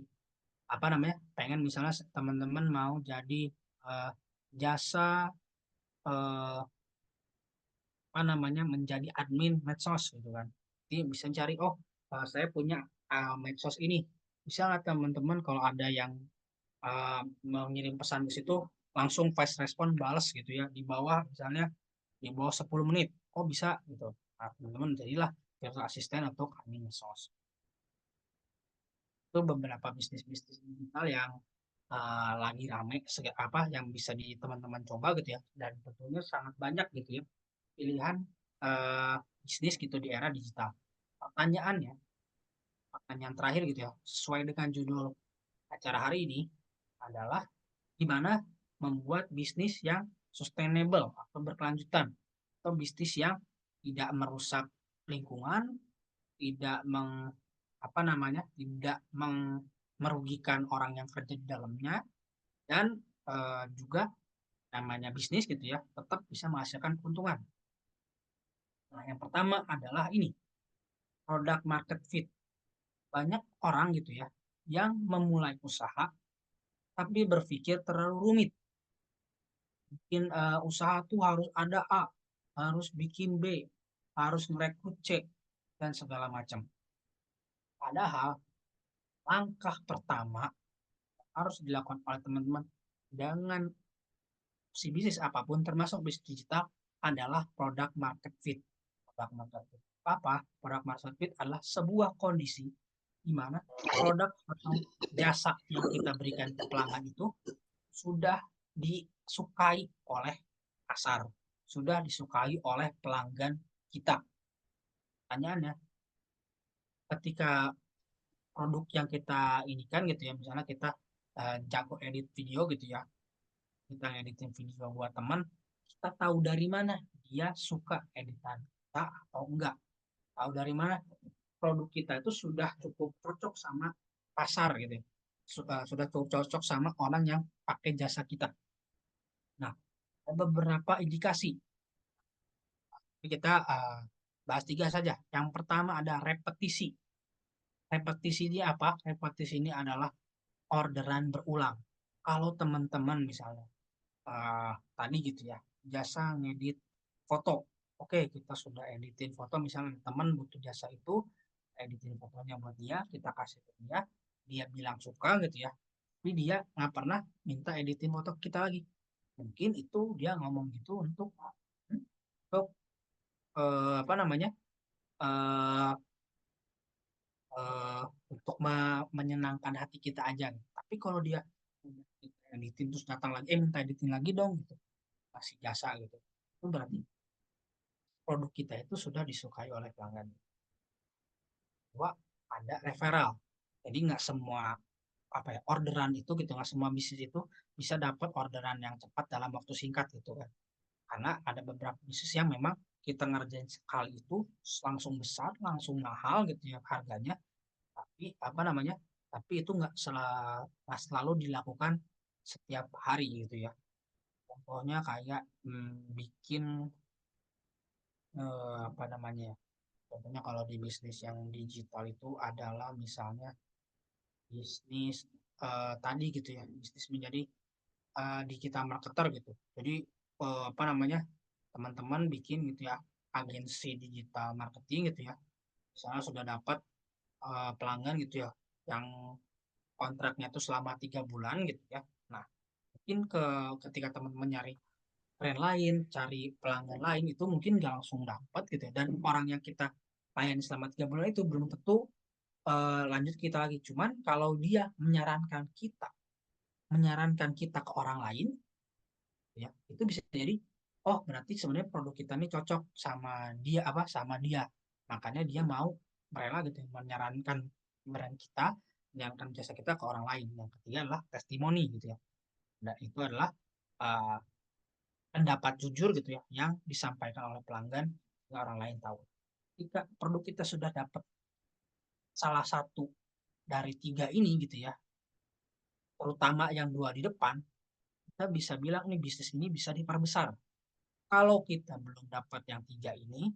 apa namanya pengen misalnya teman-teman mau jadi uh, jasa apa namanya menjadi admin medsos gitu kan. Jadi bisa cari saya punya medsos ini, bisa nggak teman-teman kalau ada yang mengirim pesan ke situ langsung fast respon balas gitu ya di bawah, misalnya di bawah 10 menit, oh bisa gitu. Nah, teman-teman jadilah virtual assistant untuk admin medsos. Itu beberapa bisnis-bisnis digital yang lagi rame yang bisa di teman-teman coba gitu ya, dan tentunya sangat banyak gitu ya pilihan uh, bisnis gitu di era digital. Pertanyaannya, pertanyaan terakhir gitu ya, sesuai dengan judul acara hari ini adalah gimana membuat bisnis yang sustainable atau berkelanjutan, atau bisnis yang tidak merusak lingkungan, tidak apa namanya, tidak merugikan orang yang kerja di dalamnya, dan juga namanya bisnis gitu ya, tetap bisa menghasilkan keuntungan. Nah, yang pertama adalah ini, product market fit. Banyak orang gitu ya yang memulai usaha tapi berpikir terlalu rumit. Bikin usaha tuh harus ada A, harus bikin B, harus merekrut C, dan segala macam. Padahal langkah pertama harus dilakukan oleh teman-teman dengan si bisnis apapun termasuk bisnis digital adalah product market fit. Product market fit apa? Product market fit adalah sebuah kondisi di mana produk atau jasa yang kita berikan ke pelanggan itu sudah disukai oleh pasar, sudah disukai oleh pelanggan kita. Pertanyaannya, ketika produk yang kita inikan gitu ya, misalnya kita jago edit video gitu ya, kita editin video buat teman, kita tahu dari mana dia suka editan kita atau enggak. Tahu dari mana produk kita itu sudah cukup cocok sama pasar gitu ya. Sudah cukup cocok sama orang yang pakai jasa kita. Nah, ada beberapa indikasi. Kita bahas tiga saja. Yang pertama ada repetisi. Repetisi ini apa? Repetisi ini adalah orderan berulang. Kalau teman-teman misalnya tadi gitu ya, jasa ngedit foto. Oke, kita sudah editin foto, misalnya teman butuh jasa itu, editin fotonya buat dia, kita kasih ke dia, dia bilang suka gitu ya, tapi dia nggak pernah minta editin foto kita lagi. Mungkin itu dia ngomong gitu untuk apa namanya, eh, eh, untuk menyenangkan hati kita aja. Tapi kalau dia editin terus datang lagi, minta editin lagi dong gitu, kasih jasa gitu, itu berarti produk kita itu sudah disukai oleh pelanggan. Bahwa ada referral. Jadi nggak semua orderan itu gitu, nggak semua bisnis itu bisa dapat orderan yang cepat dalam waktu singkat gitu kan. Karena ada beberapa bisnis yang memang kita ngerjain sekali itu langsung besar, langsung mahal gitu ya harganya. Tapi tapi itu nggak selalu dilakukan setiap hari gitu ya. Contohnya kayak bikin apa namanya ya. Contohnya kalau di bisnis yang digital itu adalah misalnya bisnis tadi gitu ya, bisnis menjadi digital marketer gitu. Jadi teman-teman bikin gitu ya, agensi digital marketing gitu ya. Misalnya sudah dapat pelanggan gitu ya, yang kontraknya itu selama 3 bulan gitu ya. Nah, mungkin ketika teman-teman nyari brand lain, cari pelanggan lain itu mungkin nggak langsung dapat gitu ya. Dan orang yang kita layani selama 3 bulan itu belum tentu lanjut kita lagi. Cuman kalau dia menyarankan kita ke orang lain, ya itu bisa jadi, oh berarti sebenarnya produk kita ini cocok sama dia. Makanya dia mau rela gitu menyarankan brand kita, menyarankan jasa kita ke orang lain. Yang ketiga adalah testimoni gitu ya. Dan itu adalah uh, pendapat jujur gitu ya yang disampaikan oleh pelanggan ke orang lain tahu. Jika produk kita sudah dapat salah satu dari 3 ini gitu ya, terutama yang 2 di depan, kita bisa bilang nih bisnis ini bisa diperbesar. Kalau kita belum dapat yang 3 ini,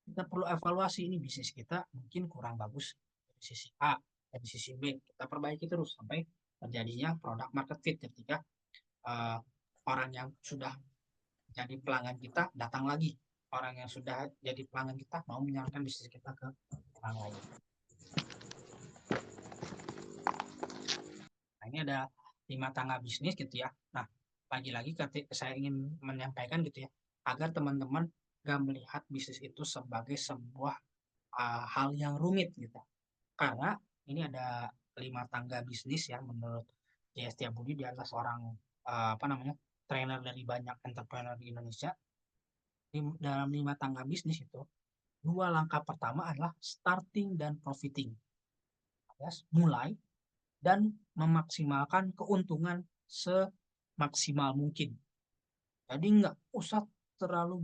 kita perlu evaluasi ini bisnis kita mungkin kurang bagus dari sisi A, dari sisi B. Kita perbaiki terus sampai terjadinya product market fit ketika uh, orang yang sudah jadi pelanggan kita datang lagi. Orang yang sudah jadi pelanggan kita mau menyarankan bisnis kita ke orang lain. Nah, ini ada 5 tangga bisnis gitu ya. Nah, lagi-lagi saya ingin menyampaikan gitu ya, agar teman-teman gak melihat bisnis itu sebagai sebuah hal yang rumit gitu. Karena ini ada 5 tangga bisnis ya, menurut J.S. Setiabudi. Dia adalah seorang trainer dari banyak entrepreneur di Indonesia. Dalam 5 tangga bisnis itu, 2 langkah pertama adalah starting dan profiting, alias mulai dan memaksimalkan keuntungan semaksimal mungkin. Jadi nggak usah terlalu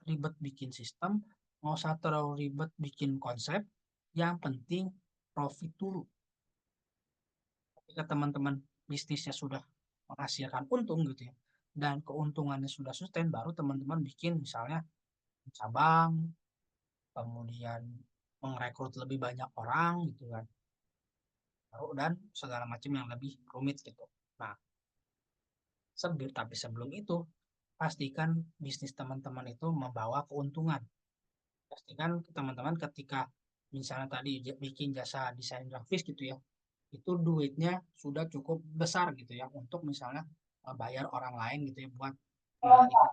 ribet bikin sistem, nggak usah terlalu ribet bikin konsep, yang penting profit dulu. Ketika teman-teman bisnisnya sudah menghasilkan untung gitu ya, dan keuntungannya sudah sustain, baru teman-teman bikin misalnya cabang, kemudian merekrut lebih banyak orang gitu kan, dan segala macam yang lebih rumit gitu. Nah, tapi sebelum itu pastikan bisnis teman-teman itu membawa keuntungan. Pastikan teman-teman ketika misalnya tadi bikin jasa desain grafis gitu ya, itu duitnya sudah cukup besar gitu ya untuk misalnya bayar orang lain gitu ya buat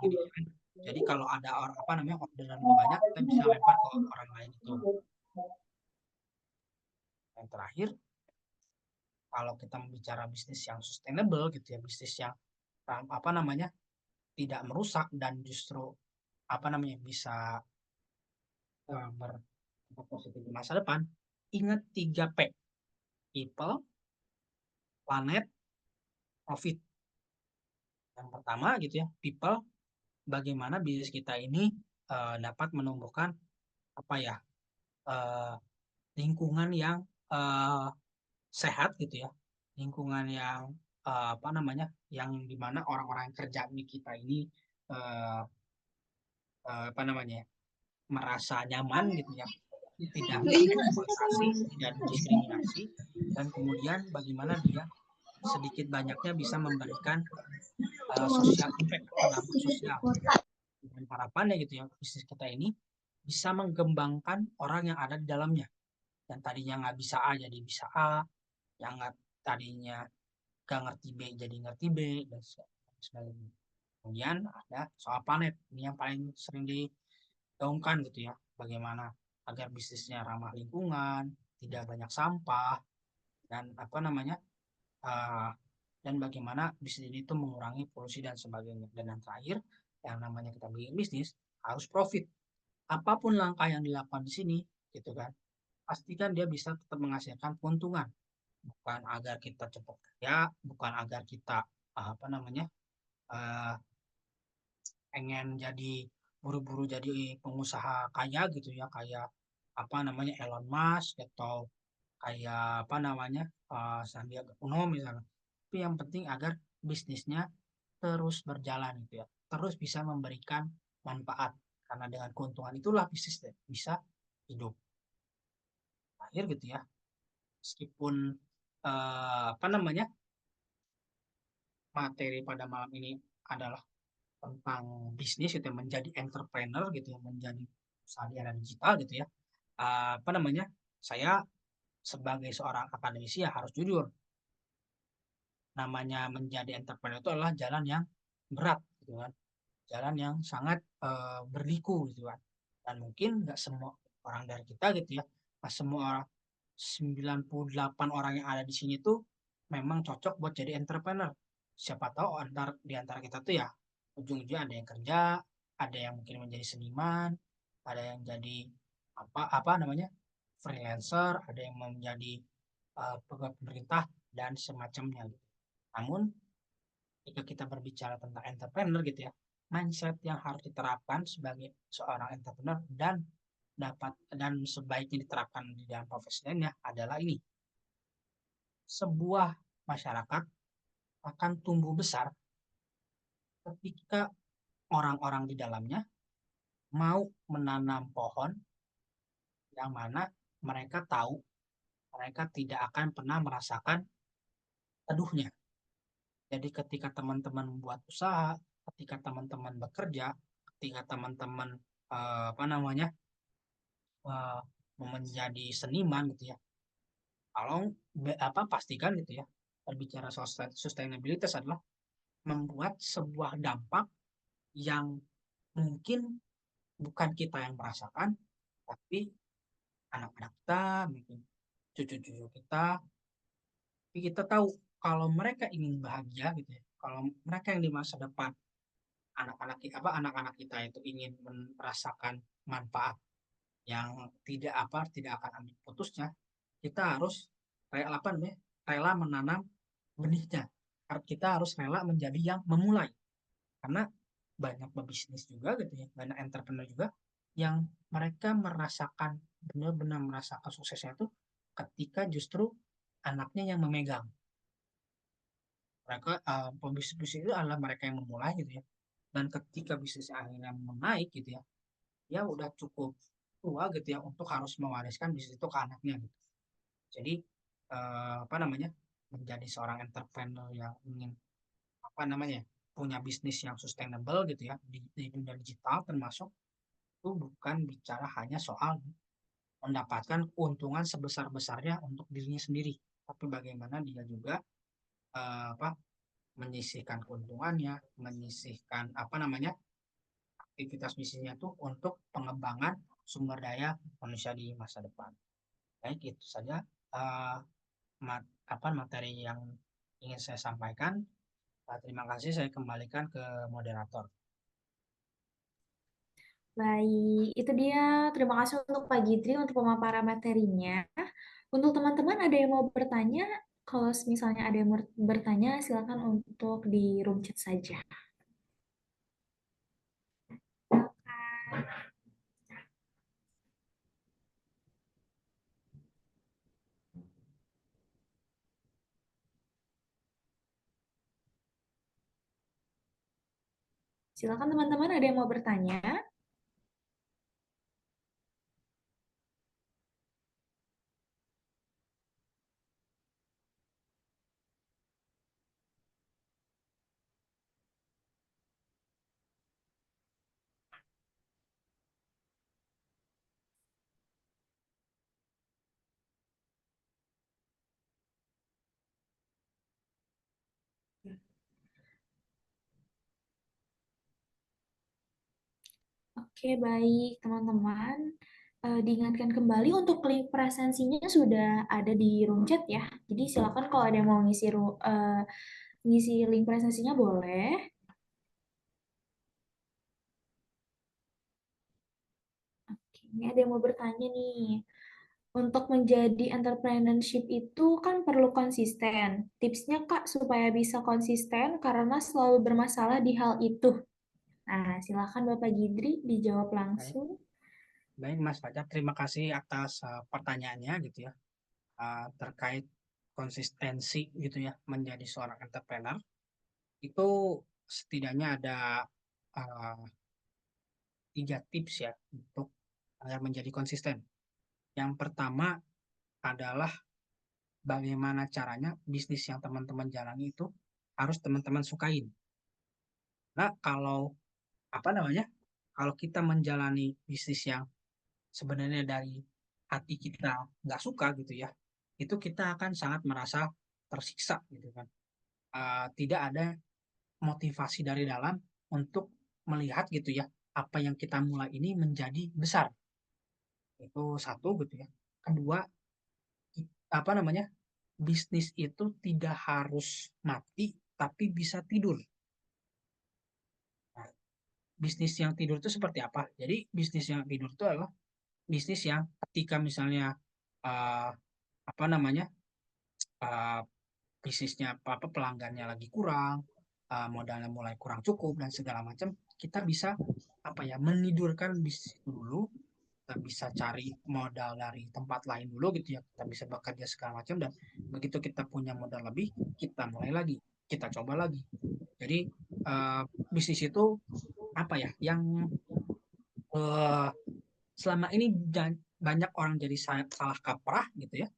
ikut desain. Jadi kalau ada orderan lebih banyak, kita bisa lempar ke orang lain itu. Yang terakhir, kalau kita bicara bisnis yang sustainable gitu ya, bisnis yang tidak merusak dan justru bisa berpositif di masa depan, ingat 3P: people, planet, profit. Yang pertama gitu ya, people, bagaimana bisnis kita ini dapat menumbuhkan lingkungan yang sehat gitu ya, lingkungan yang yang dimana orang-orang yang kerja di kita ini merasa nyaman gitu ya, tidak dieksploitasi, tidak didiskriminasi, dan kemudian bagaimana dia sedikit banyaknya bisa memberikan sosial impact atau dampak sosial. Dan harapannya gitu ya, bisnis kita ini bisa menggembangkan orang yang ada di dalamnya. Dan tadinya nggak bisa A jadi bisa A, yang nggak tadinya nggak ngerti B jadi ngerti B, dan sebagainya. Kemudian ada soal planet, ini yang paling sering digaungkan gitu ya, bagaimana agar bisnisnya ramah lingkungan, tidak banyak sampah, dan apa namanya, dan bagaimana bisnis ini tuh mengurangi polusi dan sebagainya. Dan yang terakhir, yang namanya kita bikin bisnis harus profit. Apapun langkah yang dilakukan di sini, gitu kan, pastikan dia bisa tetap menghasilkan keuntungan. Bukan agar kita cepat kaya, bukan agar kita apa namanya, uh, pengen jadi buru-buru jadi pengusaha kaya gitu ya, kayak apa namanya Elon Musk atau kayak apa namanya Sandiaga Uno misalnya. Tapi yang penting agar bisnisnya terus berjalan gitu ya, terus bisa memberikan manfaat, karena dengan keuntungan itulah bisnis bisa hidup. Akhir gitu ya, meskipun apa namanya materi pada malam ini adalah tentang bisnis gitu ya, menjadi entrepreneur gitu ya, menjadi usaha di era digital gitu ya. Apa namanya? Saya sebagai seorang akademisi ya harus jujur. Namanya menjadi entrepreneur itu adalah jalan yang berat gitu kan. Jalan yang sangat berliku gitu kan. Dan mungkin nggak semua orang dari kita gitu ya, nggak semua orang 98 orang yang ada di sini tuh memang cocok buat jadi entrepreneur. Siapa tahu di antara kita tuh ya ujung-ujungnya ada yang kerja, ada yang mungkin menjadi seniman, ada yang jadi apa namanya freelancer, ada yang menjadi pegawai pemerintah dan semacamnya gitu. Namun jika kita berbicara tentang entrepreneur gitu ya, mindset yang harus diterapkan sebagai seorang entrepreneur dan sebaiknya diterapkan di dalam profesi lainnya adalah ini. Sebuah masyarakat akan tumbuh besar ketika orang-orang di dalamnya mau menanam pohon yang mana mereka tahu mereka tidak akan pernah merasakan teduhnya. Jadi ketika teman-teman membuat usaha, ketika teman-teman bekerja, ketika teman-teman apa namanya eh, menjadi seniman gitu ya, kalau apa pastikan gitu ya, berbicara soal sustainability adalah membuat sebuah dampak yang mungkin bukan kita yang merasakan, tapi anak-anak kita, mungkin cucu-cucu kita. Tapi kita tahu kalau mereka ingin bahagia gitu ya, kalau mereka yang di masa depan anak-anak kita itu ingin merasakan manfaat yang tidak akan ambil putusnya, kita harus rela apa nih, rela menanam benihnya. Kita harus rela menjadi yang memulai, karena banyak pebisnis juga gitu ya, banyak entrepreneur juga yang mereka merasakan benar-benar merasakan suksesnya itu ketika justru anaknya yang memegang. Mereka pebisnis itu adalah mereka yang memulai gitu ya, dan ketika bisnis akhirnya menaik gitu ya, dia udah cukup tua gitu ya untuk harus mewariskan bisnis itu ke anaknya gitu. Jadi apa namanya menjadi seorang entrepreneur yang ingin apa namanya punya bisnis yang sustainable gitu ya di dunia digital termasuk, itu bukan bicara hanya soal mendapatkan keuntungan sebesar-besarnya untuk dirinya sendiri, tapi bagaimana dia juga apa menyisihkan keuntungannya, menyisihkan apa namanya aktivitas bisnisnya tuh untuk pengembangan sumber daya manusia di masa depan. Baik, itu saja uh, apa materi yang ingin saya sampaikan. Terima kasih, saya kembalikan ke moderator. Baik, itu dia. Terima kasih untuk Pak Gidri untuk pemaparan materinya. Untuk teman-teman ada yang mau bertanya? Kalau misalnya ada yang mau bertanya, silakan untuk di room chat saja. Silakan teman-teman ada yang mau bertanya? Oke, baik teman-teman. Diingatkan kembali untuk link presensinya sudah ada di room chat ya. Jadi silakan kalau ada yang mau ngisi link presensinya boleh. Oke, ini ada yang mau bertanya nih. Untuk menjadi entrepreneurship itu kan perlu konsisten. Tipsnya Kak supaya bisa konsisten karena selalu bermasalah di hal itu. Nah, silakan Bapak Gidri dijawab Baik, langsung. baik Mas Fajar, terima kasih atas pertanyaannya gitu ya, terkait konsistensi gitu ya menjadi seorang entrepreneur. Itu setidaknya ada uh, 3 tips ya untuk agar menjadi konsisten. Yang pertama adalah bagaimana caranya bisnis yang teman-teman jalani itu harus teman-teman sukain. Nah, kalau apa namanya? Kalau kita menjalani bisnis yang sebenarnya dari hati kita nggak suka gitu ya, itu kita akan sangat merasa tersiksa gitu kan. Tidak ada motivasi dari dalam untuk melihat gitu ya apa yang kita mulai ini menjadi besar. Itu satu gitu ya. Kedua, apa namanya? Bisnis itu tidak harus mati tapi bisa tidur. Nah, bisnis yang tidur itu seperti apa? Jadi bisnis yang tidur itu adalah bisnis yang ketika misalnya uh, apa namanya? uh, bisnisnya apa pelanggannya lagi kurang, modalnya mulai kurang cukup dan segala macam, kita bisa apa ya menidurkan bisnis itu dulu, kita bisa cari modal dari tempat lain dulu gitu ya, kita bisa bekerja segala macam dan begitu kita punya modal lebih, kita mulai lagi, kita coba lagi. Jadi bisnis itu apa ya yang uh, selama ini banyak orang jadi salah kaprah gitu ya,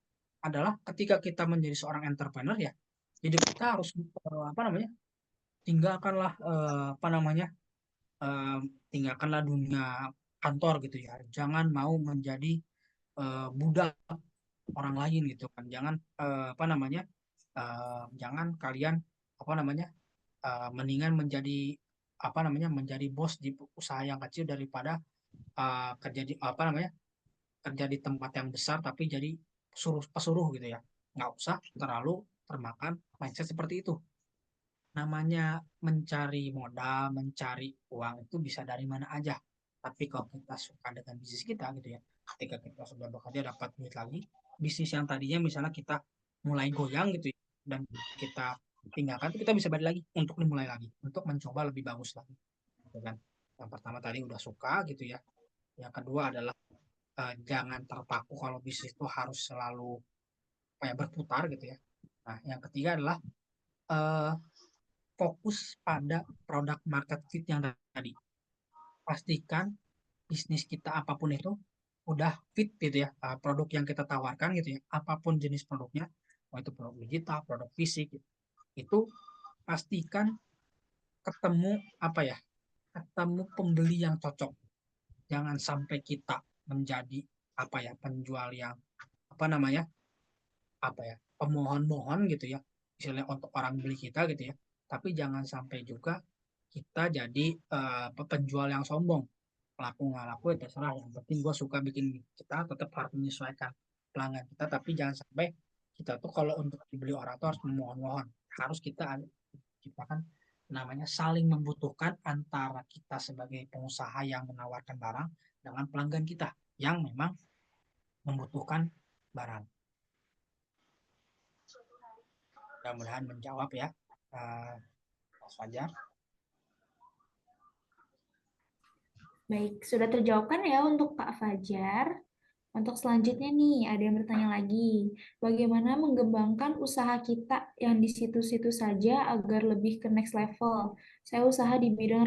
adalah ketika kita menjadi seorang entrepreneur ya, jadi kita harus apa namanya tinggalkanlah apa namanya eh, tinggalkanlah dunia kantor gitu ya. Jangan mau menjadi budak orang lain gitu kan. Jangan apa namanya jangan kalian apa namanya mendingan menjadi apa namanya menjadi bos di usaha yang kecil daripada kerja di apa namanya kerja di tempat yang besar tapi jadi pesuruh gitu ya. Nggak usah terlalu termakan mindset seperti itu. Namanya mencari modal, mencari uang itu bisa dari mana aja. Tapi kalau kita suka dengan bisnis kita gitu ya, ketika kita sudah bekerja dapat duit lagi, bisnis yang tadinya misalnya kita mulai goyang gitu ya, dan kita tinggalkan, itu kita bisa balik lagi untuk dimulai lagi, untuk mencoba lebih bagus lagi. Gitu kan. Yang pertama tadi udah suka gitu ya. Yang kedua adalah jangan terpaku kalau bisnis itu harus selalu kayak berputar gitu ya. Nah, yang ketiga adalah eh, fokus pada produk market fit yang tadi. Pastikan bisnis kita apapun itu udah fit gitu ya, produk yang kita tawarkan gitu ya, apapun jenis produknya, mau itu produk digital, produk fisik, gitu. Itu pastikan ketemu apa ya, ketemu pembeli yang cocok. Jangan sampai kita menjadi apa ya penjual yang apa namanya apa ya pemohon-mohon gitu ya, misalnya untuk orang beli kita gitu ya, tapi jangan sampai juga kita jadi penjual yang sombong, laku nggak laku ya terserah, yang penting gue suka bikin. Kita tetap harus menyesuaikan pelanggan kita, tapi jangan sampai kita tuh kalau untuk dibeli orang tuh harus memohon-mohon. Harus kita kan namanya saling membutuhkan antara kita sebagai pengusaha yang menawarkan barang dengan pelanggan kita yang memang membutuhkan barang. Mudah-mudahan menjawab ya, Mas Fajar. Baik, sudah terjawabkan ya untuk Kak Fajar. Untuk selanjutnya nih, ada yang bertanya lagi. Bagaimana mengembangkan usaha kita yang di situ-situ saja agar lebih ke next level? Saya usaha di bidang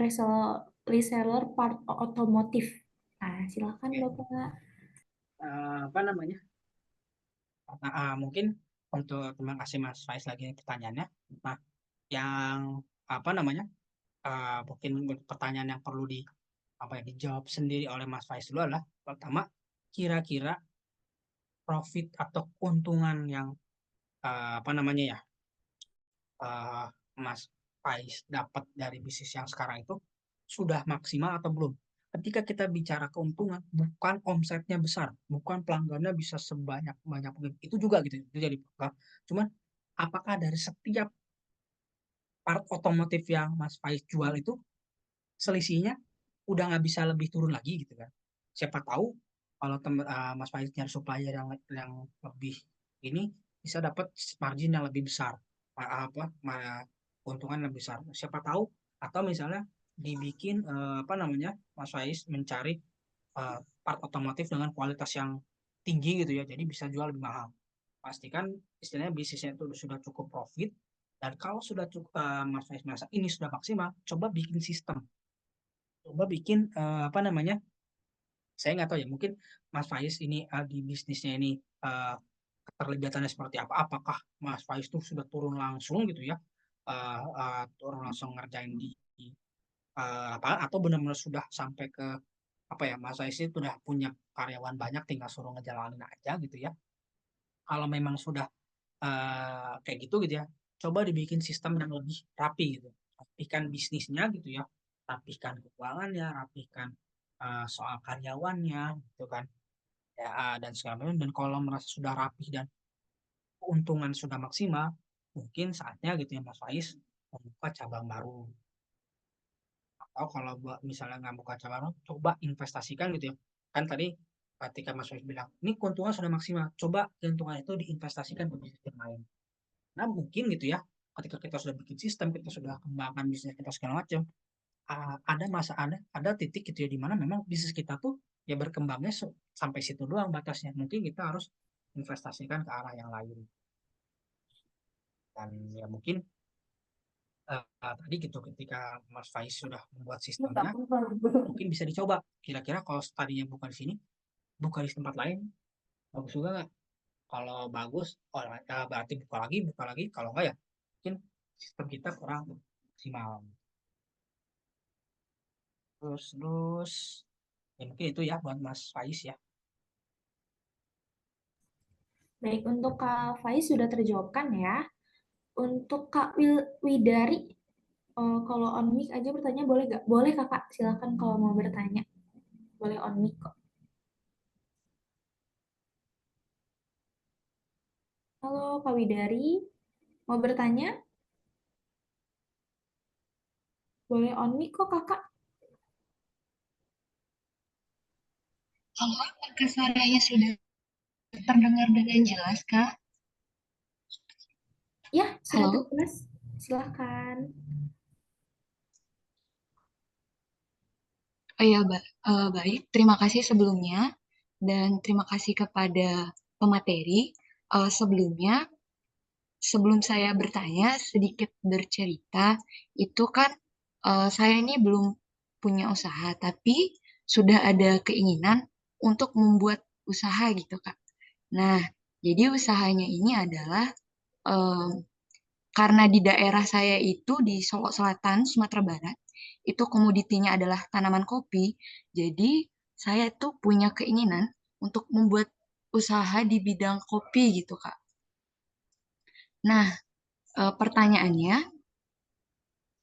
reseller part otomotif. Nah, silakan Oke. Bapak. Apa namanya? Mungkin untuk terima kasih Mas Faiz lagi pertanyaannya. Nah, yang apa namanya? Mungkin pertanyaan yang perlu di apa ya dijawab sendiri oleh Mas Faiz dulu adalah pertama, kira-kira profit atau keuntungan yang apa namanya ya uh, Mas Faiz dapat dari bisnis yang sekarang itu sudah maksimal atau belum? ketika kita bicara keuntungan, bukan omsetnya besar, bukan pelanggannya bisa sebanyak-banyak mungkin. Itu juga gitu, itu jadi problem. Cuman apakah dari setiap part otomotif yang Mas Faiz jual itu selisihnya udah nggak bisa lebih turun lagi gitu kan. Siapa tahu kalau Mas Faiz nyari supplier yang lebih ini bisa dapat margin yang lebih besar. Keuntungan lebih besar. Siapa tahu atau misalnya dibikin apa namanya Mas Faiz mencari part otomotif dengan kualitas yang tinggi gitu ya. Jadi bisa jual lebih mahal. Pastikan istilahnya bisnisnya itu sudah cukup profit dan kalau sudah cukup Mas Faiz merasa ini sudah maksimal, coba bikin sistem, coba bikin apa namanya, saya nggak tahu ya, mungkin Mas Faiz ini di bisnisnya ini eh, keterlibatannya seperti apa, apakah Mas Faiz tuh sudah turun langsung gitu ya, turun langsung ngerjain di apa, atau benar-benar sudah sampai ke apa ya, Mas Faiz itu udah punya karyawan banyak tinggal suruh ngejalanin aja gitu ya. Kalau memang sudah kayak gitu ya, coba dibikin sistem yang lebih rapi gitu, rapikan bisnisnya gitu ya, rapikan keuangannya, rapikan soal karyawannya gitu kan ya, dan segala macam. Dan kalau merasa sudah rapi dan keuntungan sudah maksimal, mungkin saatnya gitu ya Mas Faiz membuka cabang baru. Atau kalau misalnya nggak buka cabang baru, coba investasikan gitu ya. Kan tadi ketika Mas Faiz bilang ini keuntungan sudah maksimal, coba keuntungan itu diinvestasikan ke bisnis yang lain. Nah, mungkin gitu ya, ketika kita sudah bikin sistem, kita sudah kembangkan bisnis kita segala macam, ada titik gitu ya di mana memang bisnis kita tuh ya berkembangnya sampai situ doang batasnya. Mungkin kita harus investasikan ke arah yang lain. Dan ya mungkin tadi gitu ketika Mas Faiz sudah membuat sistemnya, mungkin bisa dicoba. Kira-kira kalau tadinya bukan di sini, buka di tempat lain, bagus juga nggak? Kalau bagus, oh, berarti buka lagi. Kalau enggak ya, mungkin sistem kita kurang maksimal. Terus ya mungkin itu ya buat Mas Faiz ya. Baik, untuk Kak Faiz sudah terjawabkan ya. Untuk Kak Widari, kalau on mic aja bertanya boleh nggak? Boleh Kakak, silakan kalau mau bertanya. Boleh on mic kok. Halo Kak Widari, mau bertanya? Boleh on mic kok Kakak. Halo, apakah suaranya sudah terdengar dengan jelas, Kak? Ya, sudah Halo? terjelas. Silakan. Oh iya, baik. Terima kasih sebelumnya dan terima kasih kepada pemateri. Sebelumnya, sebelum saya bertanya, sedikit bercerita, itu kan saya ini belum punya usaha, tapi sudah ada keinginan untuk membuat usaha gitu, Kak. Nah, jadi usahanya ini adalah em, karena di daerah saya itu di Solo Selatan, Sumatera Barat, itu komoditinya adalah tanaman kopi. Jadi saya tuh punya keinginan untuk membuat usaha di bidang kopi gitu, Kak. Nah, pertanyaannya,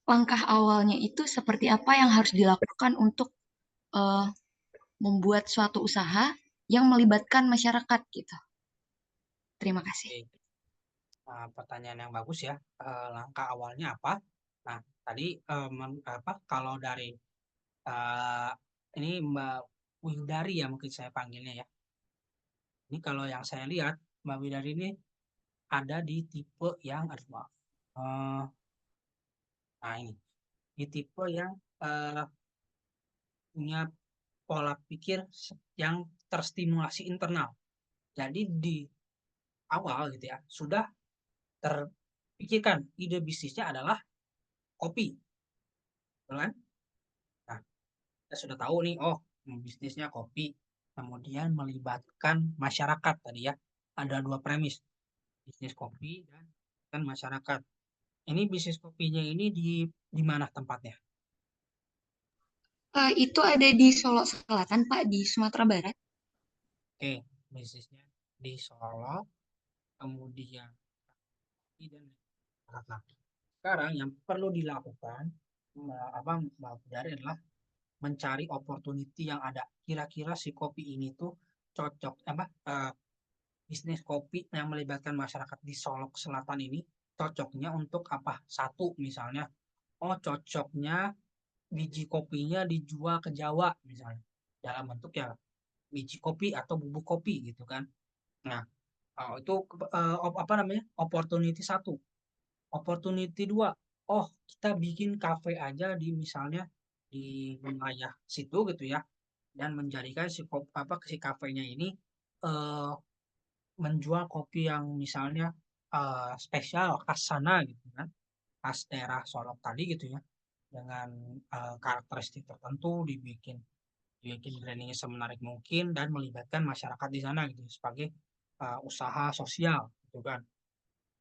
langkah awalnya itu seperti apa yang harus dilakukan untuk eh, membuat suatu usaha yang melibatkan masyarakat gitu. Terima kasih. Oke. Pertanyaan yang bagus ya. Langkah awalnya apa? Nah, tadi apa kalau dari eh, ini Mbak Windari ya mungkin saya panggilnya ya. Ini kalau yang saya lihat Mbak Windari ini ada di tipe yang aduh maaf. Eh, nah ini di tipe yang eh, punya pola pikir yang terstimulasi internal. Jadi di awal gitu ya sudah terpikirkan ide bisnisnya adalah kopi, betul kan? Nah, kita sudah tahu nih, oh bisnisnya kopi, kemudian melibatkan masyarakat tadi ya. Ada dua premis, bisnis kopi dan masyarakat. Ini bisnis kopinya ini di mana tempatnya? Itu ada di Solo Selatan, Pak, di Sumatera Barat. Oke, bisnisnya di Solo, kemudian kopi dan masyarakat. Nah, sekarang yang perlu dilakukan apa Mbak Dari adalah mencari opportunity yang ada. Kira-kira si kopi ini tuh cocok bisnis kopi yang melibatkan masyarakat di Solok Selatan ini cocoknya untuk apa? Satu misalnya, cocoknya biji kopinya dijual ke Jawa misalnya dalam bentuk ya biji kopi atau bubuk kopi gitu kan. Nah, itu apa namanya? Opportunity satu. Opportunity dua. Oh, kita bikin kafe aja di misalnya di wilayah situ gitu ya dan menjadikan si kafenya ini eh, menjual kopi yang misalnya spesial khas sana gitu kan, khas daerah Solok tadi gitu ya, dengan karakteristik tertentu dibikin brandingnya semenarik mungkin dan melibatkan masyarakat di sana gitu sebagai usaha sosial gitu kan.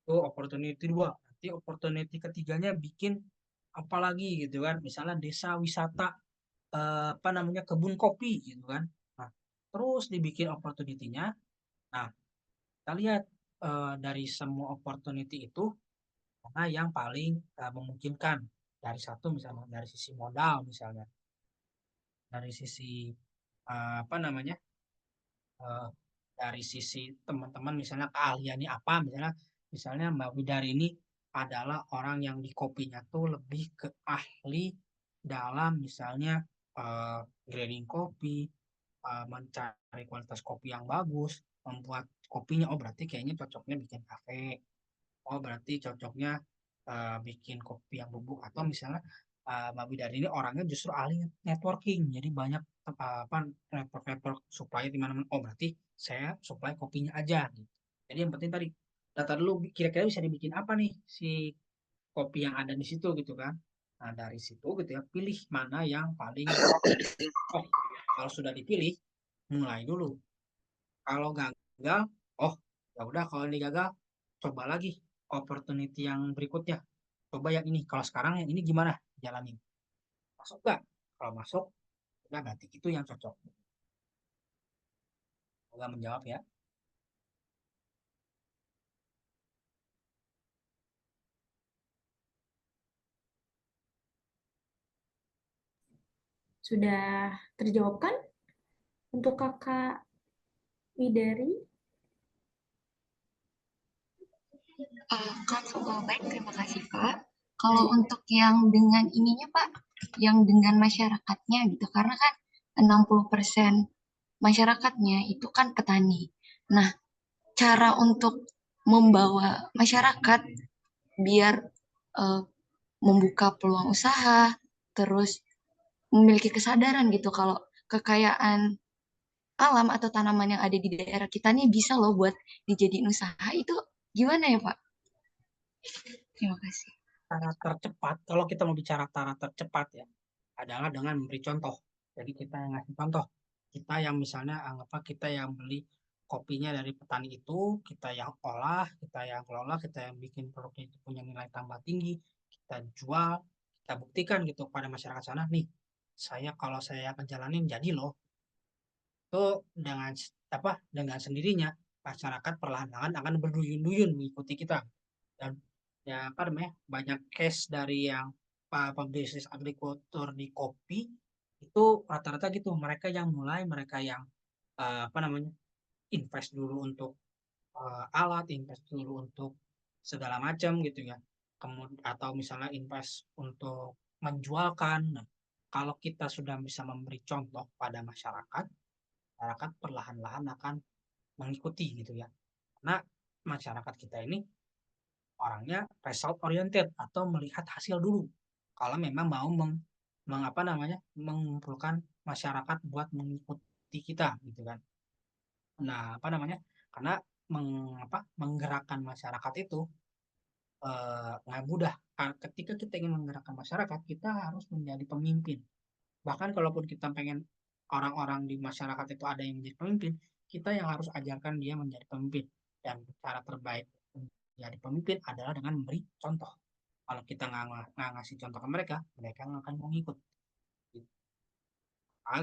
Itu opportunity dua. Nanti opportunity ketiganya bikin apa lagi gitu kan, misalnya desa wisata apa namanya kebun kopi gitu kan. Nah, terus dibikin opportunity-nya. Nah, kita lihat dari semua opportunity itu mana yang paling memungkinkan dari satu misalnya dari sisi modal misalnya dari sisi apa namanya eh, dari sisi teman-teman misalnya keahliannya apa misalnya misalnya Mbak Widari ini adalah orang yang di kopinya tuh lebih ke ahli dalam misalnya eh, grading kopi, mencari kualitas kopi yang bagus, membuat kopinya, oh berarti kayaknya cocoknya bikin kafe, oh berarti cocoknya bikin kopi yang bubuk atau misalnya Mbak Bidari ini orangnya justru ahli networking, jadi banyak apa network supply di mana-mana. Oh berarti saya supply kopinya aja. Gitu. Jadi yang penting tadi data dulu kira-kira bisa dibikin apa nih si kopi yang ada di situ gitu kan. Nah dari situ gitu ya pilih mana yang paling oh kalau sudah dipilih mulai dulu. Kalau gagal, oh ya udah kalau ini gagal, coba lagi opportunity yang berikutnya. Coba yang ini. Kalau sekarang yang ini gimana? Jalanin. Masuk nggak? Kalau masuk, udah berarti itu yang cocok. Semoga menjawab ya. Sudah terjawabkan untuk Kakak Widari? Kalau baik, terima kasih Pak. Kalau untuk yang dengan ininya Pak, yang dengan masyarakatnya gitu, karena kan 60% masyarakatnya itu kan petani. Nah, cara untuk membawa masyarakat biar eh, membuka peluang usaha, terus memiliki kesadaran gitu kalau kekayaan alam atau tanaman yang ada di daerah kita nih bisa loh buat dijadiin usaha itu gimana ya Pak? Terima kasih. Cara tercepat, kalau kita mau bicara cara tercepat ya, adalah dengan memberi contoh. Jadi kita yang ngasih contoh. Kita yang misalnya anggaplah kita yang beli kopinya dari petani itu, kita yang olah, kita yang kelola, kita yang bikin produknya itu punya nilai tambah tinggi, kita jual, kita buktikan gitu pada masyarakat sana, nih, kalau saya akan jalanin jadi loh. Itu dengan sendirinya masyarakat perlahan-lahan akan berduyun-duyun mengikuti kita. Dan ya apa namanya banyak case dari yang pebisnis agrikultur di kopi itu rata-rata gitu mereka yang apa namanya invest dulu untuk alat, invest dulu untuk segala macam gitu ya, kemudian atau misalnya invest untuk menjualkan. Nah, kalau kita sudah bisa memberi contoh pada masyarakat perlahan-lahan akan mengikuti gitu ya, karena masyarakat kita ini orangnya result oriented atau melihat hasil dulu. Kalau memang mau mengapa namanya mengumpulkan masyarakat buat mengikuti kita gitu kan. Nah, apa namanya? Karena menggerakkan masyarakat itu nggak mudah. Ketika kita ingin menggerakkan masyarakat, kita harus menjadi pemimpin. Bahkan kalaupun kita pengen orang-orang di masyarakat itu ada yang menjadi pemimpin, kita yang harus ajarkan dia menjadi pemimpin. Dan cara terbaik menjadi pemimpin adalah dengan memberi contoh. Kalau kita nggak ngasih contoh ke mereka, mereka nggak akan mau ngikut.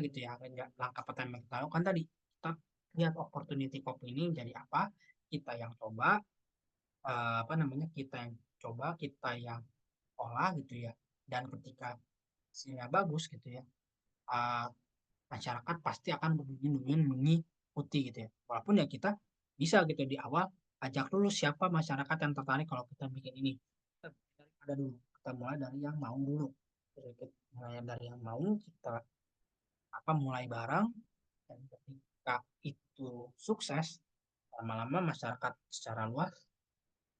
Gitu ya. Langkah pertama yang kita lakukan tadi, kita lihat opportunity kopi ini jadi apa, kita yang coba, apa namanya, kita yang olah gitu ya. Dan ketika hasilnya bagus gitu ya, uh, masyarakat pasti akan berduyun-duyun mengikuti gitu ya. Walaupun ya kita bisa gitu di awal ajak dulu siapa masyarakat yang tertarik kalau kita bikin ini. Kita ada dulu. Kita mulai dari yang mau dulu. Mulai dari yang mau kita mulai bareng, dan ketika itu sukses, lama-lama masyarakat secara luas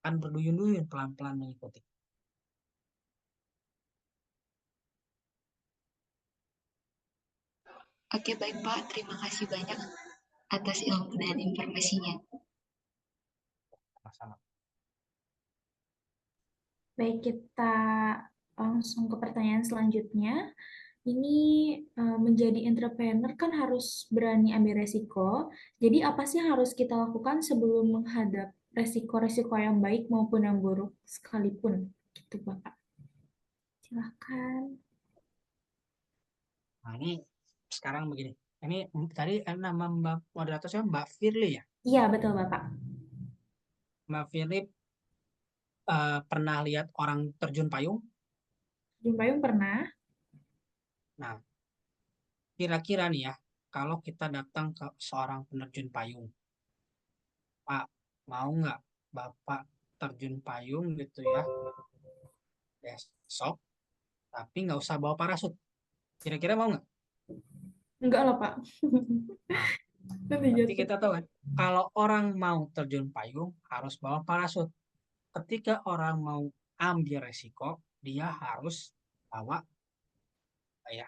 akan berduyun-duyun pelan-pelan mengikuti. Oke, baik Pak. Terima kasih banyak atas ilmu dan informasinya. Sama-sama. Baik, kita langsung ke pertanyaan selanjutnya. Ini menjadi entrepreneur kan harus berani ambil resiko. Jadi apa sih yang harus kita lakukan sebelum menghadap resiko-resiko yang baik maupun yang buruk sekalipun? Gitu Bapak. Silahkan. Nah, ini sekarang begini. Ini tadi nama Mbak moderator saya Mbak Firly ya? Iya, betul Bapak. Mbak Firly pernah lihat orang terjun payung? Terjun payung pernah? Nah, kira-kira nih ya, kalau kita datang ke seorang penerjun payung, Pak, mau nggak Bapak terjun payung gitu ya, besok, tapi nggak usah bawa parasut? Kira-kira mau nggak? Enggak lah Pak. Nah, Nanti berarti jatuh. kita tahu kan, kalau orang mau terjun payung harus bawa parasut. Ketika orang mau ambil resiko, dia harus bawa ya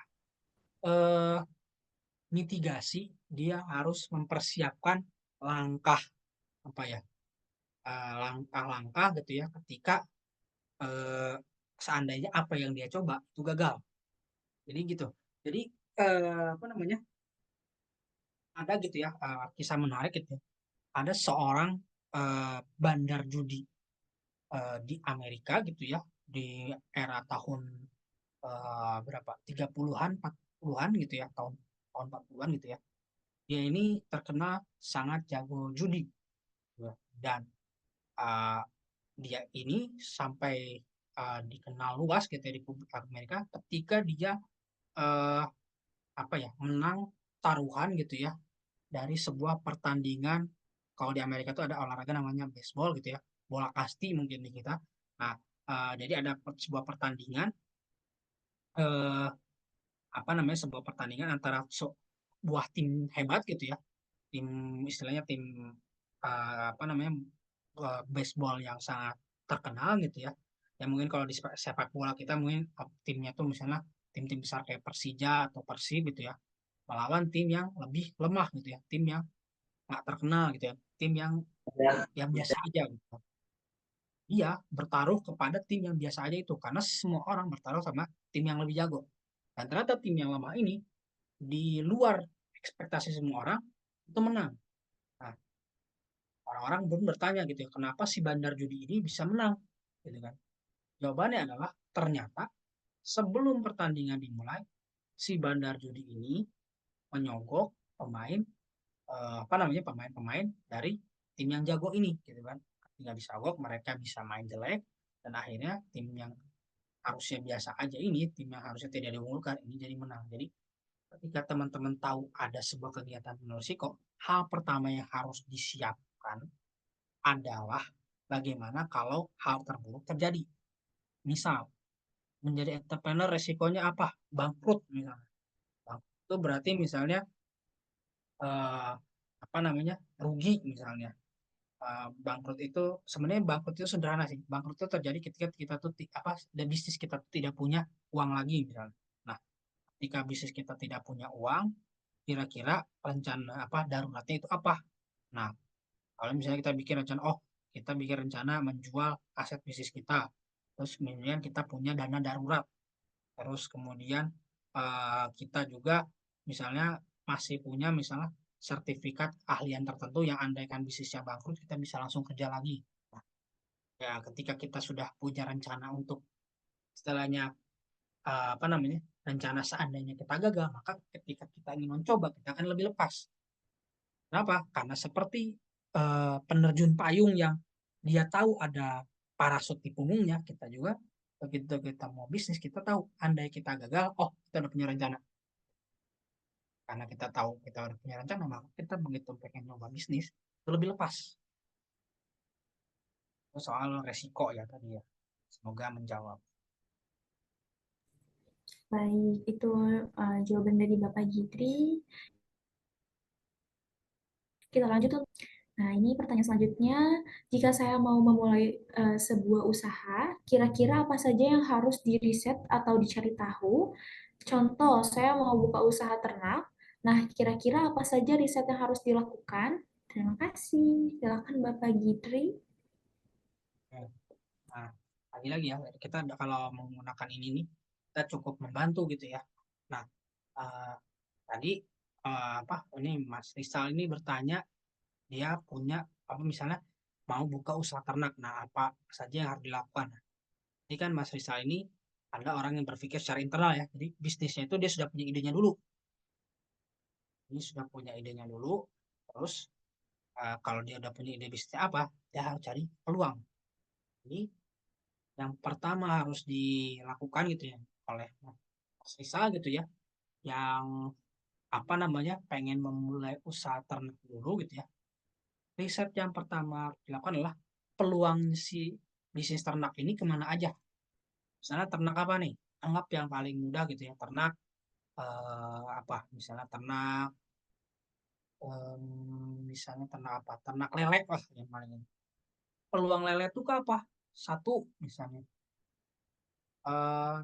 mitigasi, dia harus mempersiapkan langkah apa ya, langkah-langkah gitu ya ketika eh, seandainya apa yang dia coba itu gagal. Jadi gitu. Jadi apa namanya, ada gitu ya kisah menarik gitu ya. Ada seorang bandar judi di Amerika gitu ya, di era tahun berapa, 30-an 40-an gitu ya, tahun tahun 40-an gitu ya. Dia ini terkenal sangat jago judi gitu ya. Dan uh, dia ini sampai dikenal luas gitu ya di publik Amerika ketika dia uh, menang taruhan gitu ya dari sebuah pertandingan. Kalau di Amerika itu ada olahraga namanya baseball gitu ya, bola kasti mungkin di kita. Nah, jadi ada sebuah pertandingan, eh, sebuah pertandingan antara sebuah tim hebat gitu ya, tim istilahnya tim baseball yang sangat terkenal gitu ya. Ya mungkin kalau di sepak bola kita mungkin timnya tuh misalnya tim-tim besar kayak Persija atau Persib gitu ya, melawan tim yang lebih lemah gitu ya, tim yang nggak terkenal gitu ya, tim yang biasa aja gitu. Dia bertaruh kepada tim yang biasa aja itu karena semua orang bertaruh sama tim yang lebih jago. Dan ternyata tim yang lama ini di luar ekspektasi semua orang itu menang. Nah, orang-orang pun bertanya gitu ya, kenapa si bandar judi ini bisa menang? Gitu kan. Jawabannya adalah ternyata sebelum pertandingan dimulai, si bandar judi ini menyogok pemain pemain-pemain dari tim yang jago ini gitu kan. Ketika disogok mereka bisa main jelek dan akhirnya tim yang harusnya biasa aja ini, tim yang harusnya tidak diunggulkan ini jadi menang. Jadi ketika teman-teman tahu ada sebuah kegiatan penuh risiko, hal pertama yang harus disiapkan adalah bagaimana kalau hal terburuk terjadi. Misal, menjadi entrepreneur resikonya apa? Bangkrut misalnya. Bangkrut itu berarti misalnya eh, rugi misalnya. Bangkrut itu sebenarnya bangkrut itu sederhana sih. Bangkrut itu terjadi ketika kita tuh dan bisnis kita tuh tidak punya uang lagi misalnya. Nah, ketika bisnis kita tidak punya uang, kira-kira rencana daruratnya itu apa? Nah, kalau misalnya kita bikin rencana, kita bikin rencana menjual aset bisnis kita, terus kemudian kita punya dana darurat, terus kemudian kita juga misalnya masih punya misalnya sertifikat ahlian tertentu yang andaikan bisnisnya bangkrut kita bisa langsung kerja lagi. Nah, ya ketika kita sudah punya rencana untuk istilahnya rencana seandainya kita gagal, maka ketika kita ingin mencoba kita akan lebih lepas. Kenapa? Karena seperti penerjun payung yang dia tahu ada parasut di punggungnya, kita juga begitu kita mau bisnis kita tahu andai kita gagal, kita udah punya rencana. Karena kita tahu kita udah punya rencana, maka kita begitu pengen nyoba bisnis itu lebih lepas. Itu soal resiko ya tadi ya. Semoga menjawab. Baik, itu jawaban dari Bapak Gitri. Kita lanjut. Nah, ini pertanyaan selanjutnya. Jika saya mau memulai sebuah usaha, kira-kira apa saja yang harus diriset atau dicari tahu? Contoh, saya mau buka usaha ternak. Nah, kira-kira apa saja riset yang harus dilakukan? Terima kasih. Silakan Bapak Gitri. Nah, lagi-lagi ya, kita kalau menggunakan ini nih, kita cukup membantu gitu ya. Nah, eh, tadi apa ini Mas Rizal ini bertanya dia punya apa misalnya mau buka usaha ternak. Nah, apa saja yang harus dilakukan? Ini kan Mas Rizal ini ada orang yang berpikir secara internal ya. Jadi bisnisnya itu dia sudah punya idenya dulu. Ini sudah punya idenya dulu. Terus kalau dia udah punya ide bisnisnya apa, dia harus cari peluang. Ini yang pertama harus dilakukan gitu ya oleh Mas Rizal gitu ya, yang apa namanya pengen memulai usaha ternak dulu gitu ya. Riset yang pertama harus dilakukan adalah peluang si bisnis ternak ini kemana aja. Misalnya ternak apa nih? Anggap yang paling mudah gitu ya, ternak apa? Misalnya ternak misalnya ternak apa? Ternak lele lah yang paling ini. Peluang lele itu ke apa? Satu misalnya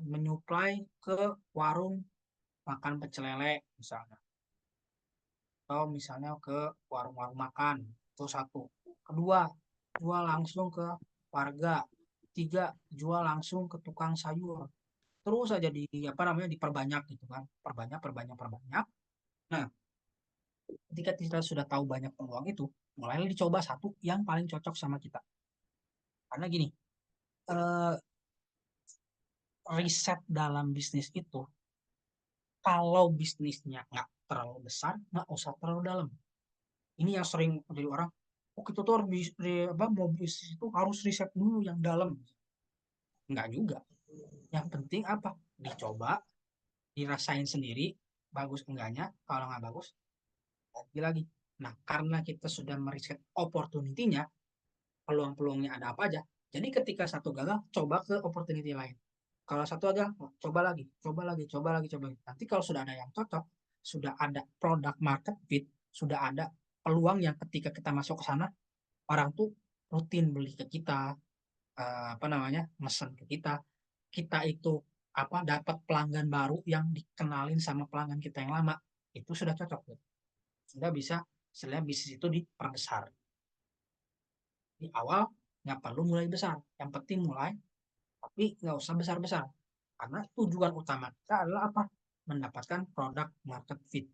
menyuplai ke warung makan pecel lele misalnya, atau misalnya ke warung-warung makan, itu satu. Kedua, jual langsung ke warga. Tiga, jual langsung ke tukang sayur. Terus aja di apa namanya diperbanyak gitu kan, perbanyak perbanyak perbanyak. Nah, ketika kita sudah tahu banyak peluang itu, mulailah dicoba satu yang paling cocok sama kita. Karena gini, eh, riset dalam bisnis itu, kalau bisnisnya nggak terlalu besar, nggak usah terlalu dalam. Ini yang sering jadi orang, oh kita tuh harus apa, mau bisnis itu harus riset dulu yang dalam. Nggak juga. Yang penting apa? Dicoba, dirasain sendiri, bagus enggaknya. Kalau nggak bagus, lagi-lagi. Nah, karena kita sudah meriset opportunity-nya, peluang-peluangnya ada apa aja. Jadi ketika satu gagal, coba ke opportunity lain. Kalau satu gagal, coba lagi, coba lagi, coba lagi, coba lagi. Nanti kalau sudah ada yang cocok, sudah ada product market fit, sudah ada peluang yang ketika kita masuk ke sana, orang tuh rutin beli ke kita, apa namanya, mesen ke kita. Kita itu apa dapat pelanggan baru yang dikenalin sama pelanggan kita yang lama, itu sudah cocok. Sudah bisa selain bisnis itu diperbesar. Di awal nggak perlu mulai besar, yang penting mulai, tapi nggak usah besar-besar. Karena tujuan utama kita adalah apa? Mendapatkan produk market fit,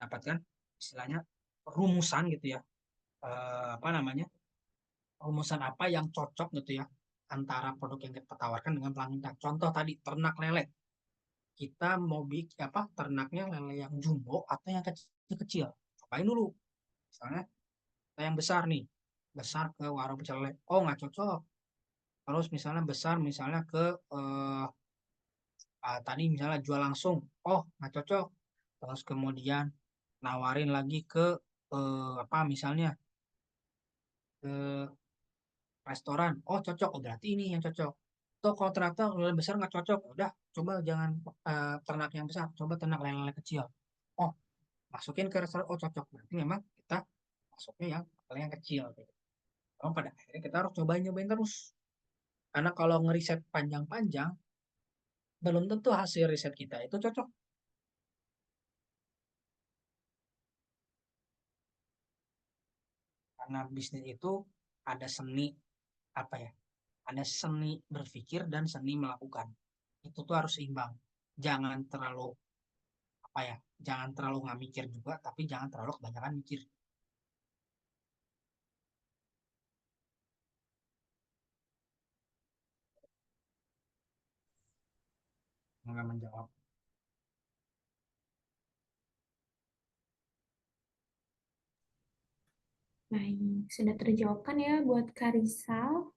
mendapatkan istilahnya rumusan gitu ya, apa namanya, rumusan apa yang cocok gitu ya antara produk yang kita tawarkan dengan pelanggan kita. Contoh tadi ternak lele, kita mau bikin apa ternaknya lele yang jumbo atau yang kecil-kecil. Cobain dulu. Misalnya kita yang besar nih, besar ke warung pecel lele. Oh nggak cocok. Terus misalnya besar misalnya ke tadi misalnya jual langsung. Oh nggak cocok. Terus kemudian nawarin lagi ke apa misalnya ke restoran. Oh cocok. Oh berarti ini yang cocok. Tuh kalau ternyata lele besar nggak cocok, udah coba jangan ternak yang besar, coba ternak lele kecil. Oh masukin ke restoran, oh cocok, berarti memang kita masuknya yang paling yang kecil gitu. Kalau pada akhirnya kita harus cobain nyobain terus, karena kalau ngeriset panjang-panjang belum tentu hasil riset kita itu cocok. Karena bisnis itu ada seni apa ya, ada seni berpikir dan seni melakukan, itu tuh harus seimbang. Jangan terlalu apa ya, jangan terlalu nggak mikir juga, tapi jangan terlalu kebanyakan mikir. Nggak menjawab. Baik, sudah terjawabkan ya buat Karisal.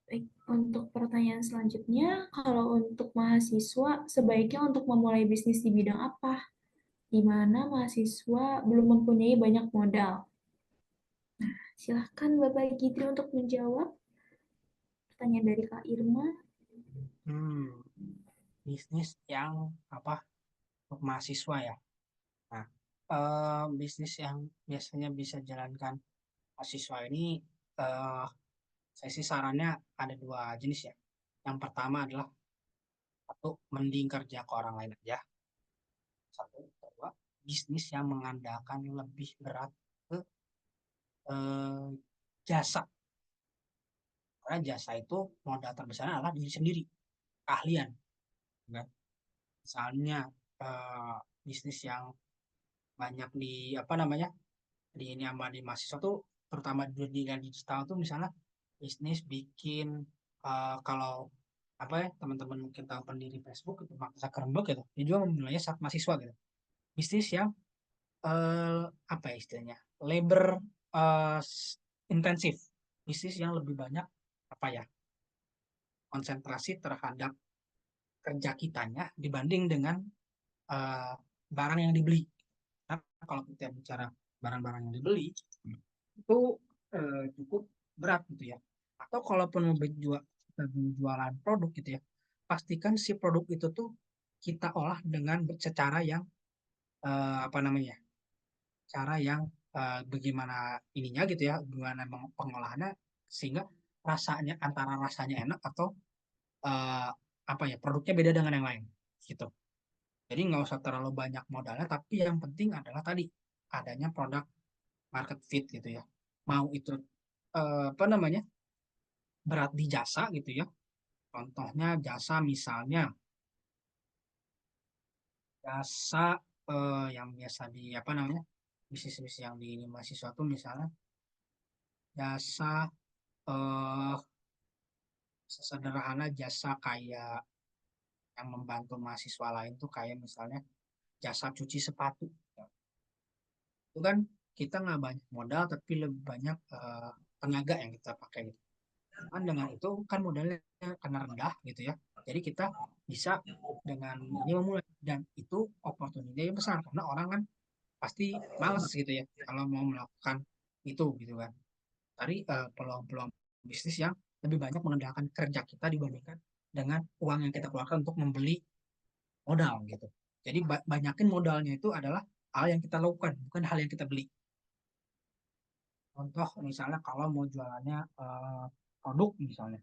Baik, untuk pertanyaan selanjutnya, kalau untuk mahasiswa sebaiknya untuk memulai bisnis di bidang apa? Di mana mahasiswa belum mempunyai banyak modal. Nah, silahkan Bapak Gidri untuk menjawab pertanyaan dari Kak Irma. Bisnis yang apa untuk mahasiswa ya. Nah, bisnis yang biasanya bisa jalankan mahasiswa ini, saya sih sarannya ada dua jenis ya. Yang pertama adalah satu, mending kerja ke orang lain aja. Satu, kedua, bisnis yang mengandalkan lebih berat ke eh, jasa. Karena jasa itu modal terbesarnya adalah diri sendiri, keahlian. Kan? Misalnya bisnis yang banyak di apa namanya di ini sama di mahasiswa tuh, terutama di dunia digital tuh, misalnya bisnis bikin kalau apa ya, teman-teman mungkin tahu pendiri Facebook itu Mark Zuckerberg gitu, dia juga memulainya saat mahasiswa gitu. Bisnis yang apa ya istilahnya, labor eh, intensif, bisnis yang lebih banyak apa ya, konsentrasi terhadap kerja kitanya dibanding dengan eh, barang yang dibeli. Nah, kalau kita bicara barang-barang yang dibeli itu cukup berat gitu ya. Atau kalaupun mau jualan produk gitu ya, pastikan si produk itu tuh kita olah dengan secara yang apa namanya, cara yang bagaimana ininya gitu ya, bagaimana pengolahannya sehingga rasanya, antara rasanya enak atau eh, apa ya, produknya beda dengan yang lain gitu. Jadi nggak usah terlalu banyak modalnya, tapi yang penting adalah tadi adanya produk market fit gitu ya. Mau itu apa namanya, berat di jasa gitu ya. Contohnya jasa misalnya jasa yang biasa di apa namanya, bisnis-bisnis yang di mahasiswa tuh, misalnya jasa eh sesederhana jasa kayak yang membantu mahasiswa lain tuh, kayak misalnya jasa cuci sepatu. Itu kan kita nggak banyak modal tapi lebih banyak tenaga yang kita pakai gitu. Kan dengan itu kan modalnya karena rendah gitu ya. Jadi kita bisa dengan ini memulai, dan itu opportunity yang besar karena orang kan pasti males gitu ya kalau mau melakukan itu gitu kan. Tadi peluang-peluang bisnis yang lebih banyak mengandalkan kerja kita dibandingkan dengan uang yang kita keluarkan untuk membeli modal gitu. Jadi banyakin modalnya itu adalah hal yang kita lakukan, bukan hal yang kita beli. Contoh misalnya kalau mau jualannya produk misalnya.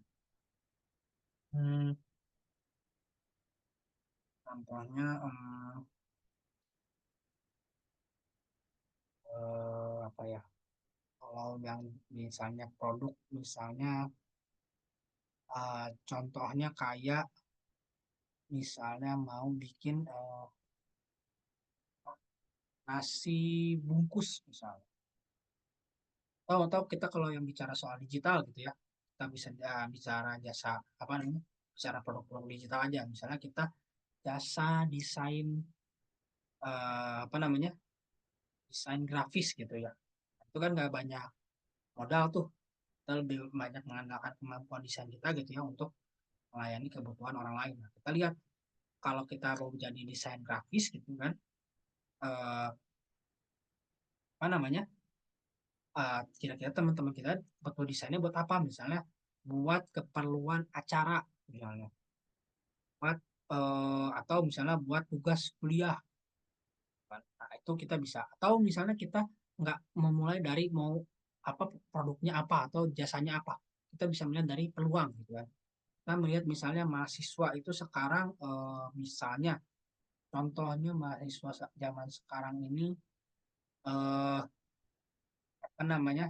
Hmm, contohnya apa ya? Kalau yang misalnya produk, misalnya contohnya kayak misalnya mau bikin nasi bungkus misalnya. Atau kita kalau yang bicara soal digital gitu ya, kita bisa bicara jasa apa namanya? Bicara produk-produk digital aja. Misalnya kita jasa desain apa namanya? Desain grafis gitu ya. Itu kan nggak banyak modal tuh. Kita lebih banyak mengandalkan kemampuan desain kita gitu ya untuk melayani kebutuhan orang lain. Nah, kita lihat kalau kita mau jadi desain grafis gitu kan, eh, apa namanya, kira-kira teman-teman kita butuh desainnya buat apa? Misalnya buat keperluan acara misalnya, buat atau misalnya buat tugas kuliah. Nah, itu kita bisa. Atau misalnya kita nggak memulai dari mau apa, produknya apa atau jasanya apa. Kita bisa melihat dari peluang gitu kan. Kita melihat misalnya mahasiswa itu sekarang misalnya contohnya mahasiswa zaman sekarang ini apa namanya,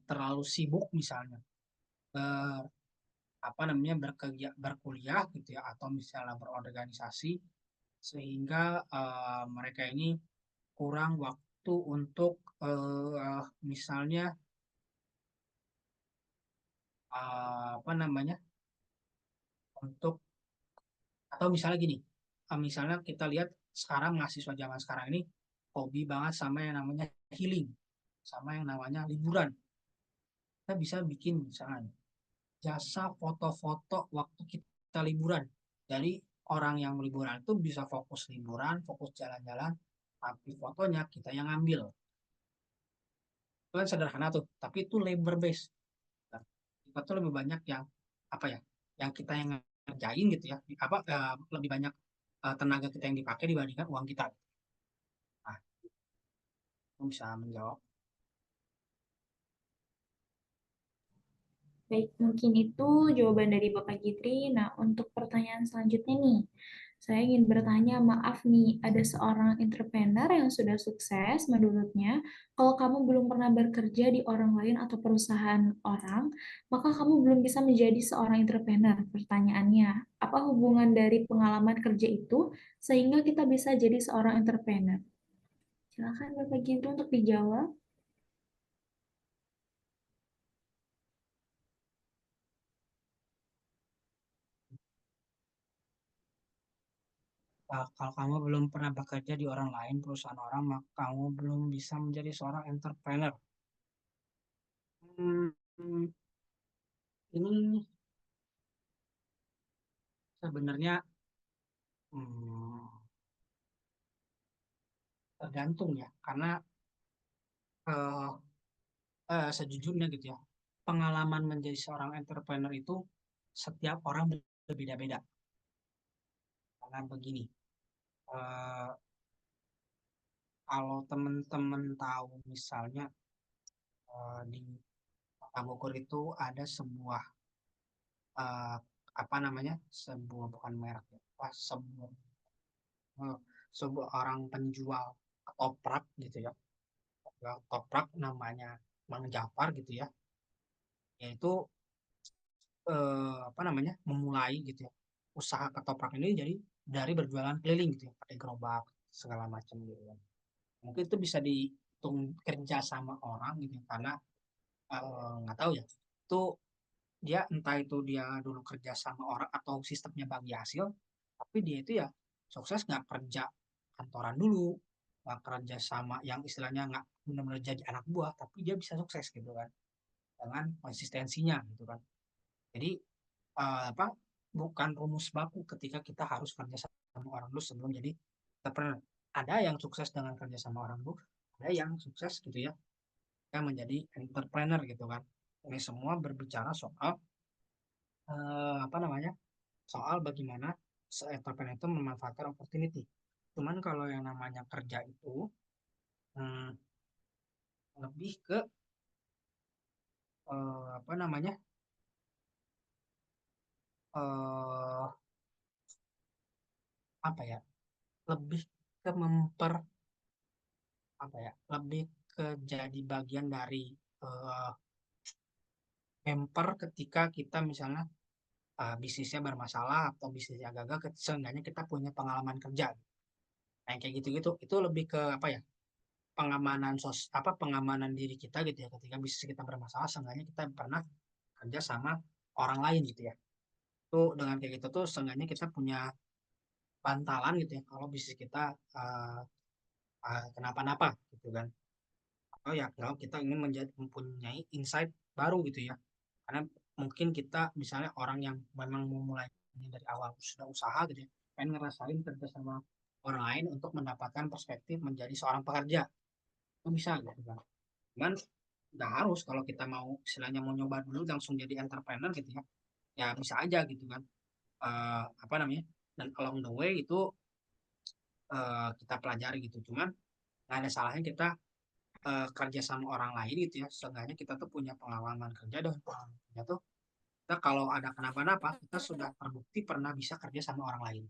terlalu sibuk misalnya ber, apa namanya, berkuliah gitu ya, atau misalnya berorganisasi, sehingga mereka ini kurang waktu untuk misalnya apa namanya, untuk, atau misalnya gini, misalnya kita lihat sekarang mahasiswa zaman sekarang ini hobi banget sama yang namanya healing, sama yang namanya liburan. kita bisa bikin misalnya jasa foto-foto waktu kita liburan. Jadi orang yang liburan itu bisa fokus liburan, fokus jalan-jalan, tapi fotonya kita yang ngambil. Itu kan sederhana tuh, tapi itu labor base. Nah, kita tuh lebih banyak yang apa ya, yang kita yang ngerjain gitu ya, lebih banyak tenaga kita yang dipakai dibandingkan uang kita. Nah, itu bisa menjawab. Baik, mungkin itu jawaban dari Bapak Gitri. Nah, untuk pertanyaan selanjutnya nih, saya ingin bertanya, maaf nih, ada seorang entrepreneur yang sudah sukses menurutnya, kalau kamu belum pernah bekerja di orang lain atau perusahaan orang, maka kamu belum bisa menjadi seorang entrepreneur. Pertanyaannya, apa hubungan dari pengalaman kerja itu sehingga kita bisa jadi seorang entrepreneur? Silakan Bapak Gitri untuk dijawab. Kalau kamu belum pernah bekerja di orang lain, perusahaan orang, maka kamu belum bisa menjadi seorang entrepreneur. Hmm, ini sebenarnya hmm, tergantung ya, karena eh, sejujurnya gitu ya, pengalaman menjadi seorang entrepreneur itu setiap orang berbeda-beda. Karena begini, eh, kalau teman-teman tahu misalnya di Kota Bogor itu ada sebuah eh, apa namanya, sebuah bukan merek ya, eh, sebuah orang penjual ketoprak gitu ya, ketoprak namanya Mang Jafar gitu ya, yaitu apa namanya, memulai gitu ya usaha ketoprak ini jadi dari berjualan keliling gitu ya, pakai gerobak segala macam gitu kan. Mungkin itu bisa dihitung kerja sama orang gitu ya, karena nggak tahu ya, itu dia entah itu dia dulu kerja sama orang atau sistemnya bagi hasil, tapi dia itu ya sukses nggak kerja kantoran dulu, nggak kerja sama yang istilahnya nggak benar-benar jadi anak buah, tapi dia bisa sukses gitu kan dengan konsistensinya gitu kan. Jadi apa, bukan rumus baku ketika kita harus kerja sama orang dulu sebelum jadi entrepreneur. Ada yang sukses dengan kerja sama orang dulu, ada yang sukses gitu ya yang menjadi entrepreneur gitu kan. Ini semua berbicara soal apa namanya, soal bagaimana entrepreneur itu memanfaatkan opportunity. Cuman kalau yang namanya kerja itu hmm, lebih ke apa namanya, eh apa ya, lebih ke apa ya, lebih ke jadi bagian dari eh, member ketika kita misalnya bisnisnya bermasalah atau bisnisnya gagal, seenggaknya kita punya pengalaman kerja. Nah, yang kayak gitu-gitu itu lebih ke apa ya, pengamanan pengamanan diri kita gitu ya, ketika bisnis kita bermasalah seenggaknya kita pernah kerja sama orang lain gitu ya. Itu dengan kayak gitu tuh seenggaknya kita punya bantalan gitu ya kalau bisnis kita uh, kenapa-napa gitu kan. Atau ya kalau kita ingin mempunyai insight baru gitu ya, karena mungkin kita misalnya orang yang memang memulai dari awal sudah usaha gitu ya, pengen ngerasain kerja sama orang lain untuk mendapatkan perspektif menjadi seorang pekerja, itu bisa gitu kan. Cuman nggak harus, kalau kita mau istilahnya mau nyoba dulu langsung jadi entrepreneur gitu ya, ya bisa aja gitu kan. Apa namanya, dan along the way itu kita pelajari gitu. Cuman nggak ada salahnya kita kerja sama orang lain gitu ya, seenggaknya kita tuh punya pengalaman kerja, dan pengalaman kerja tuh kita kalau ada kenapa-napa kita sudah terbukti pernah bisa kerja sama orang lain.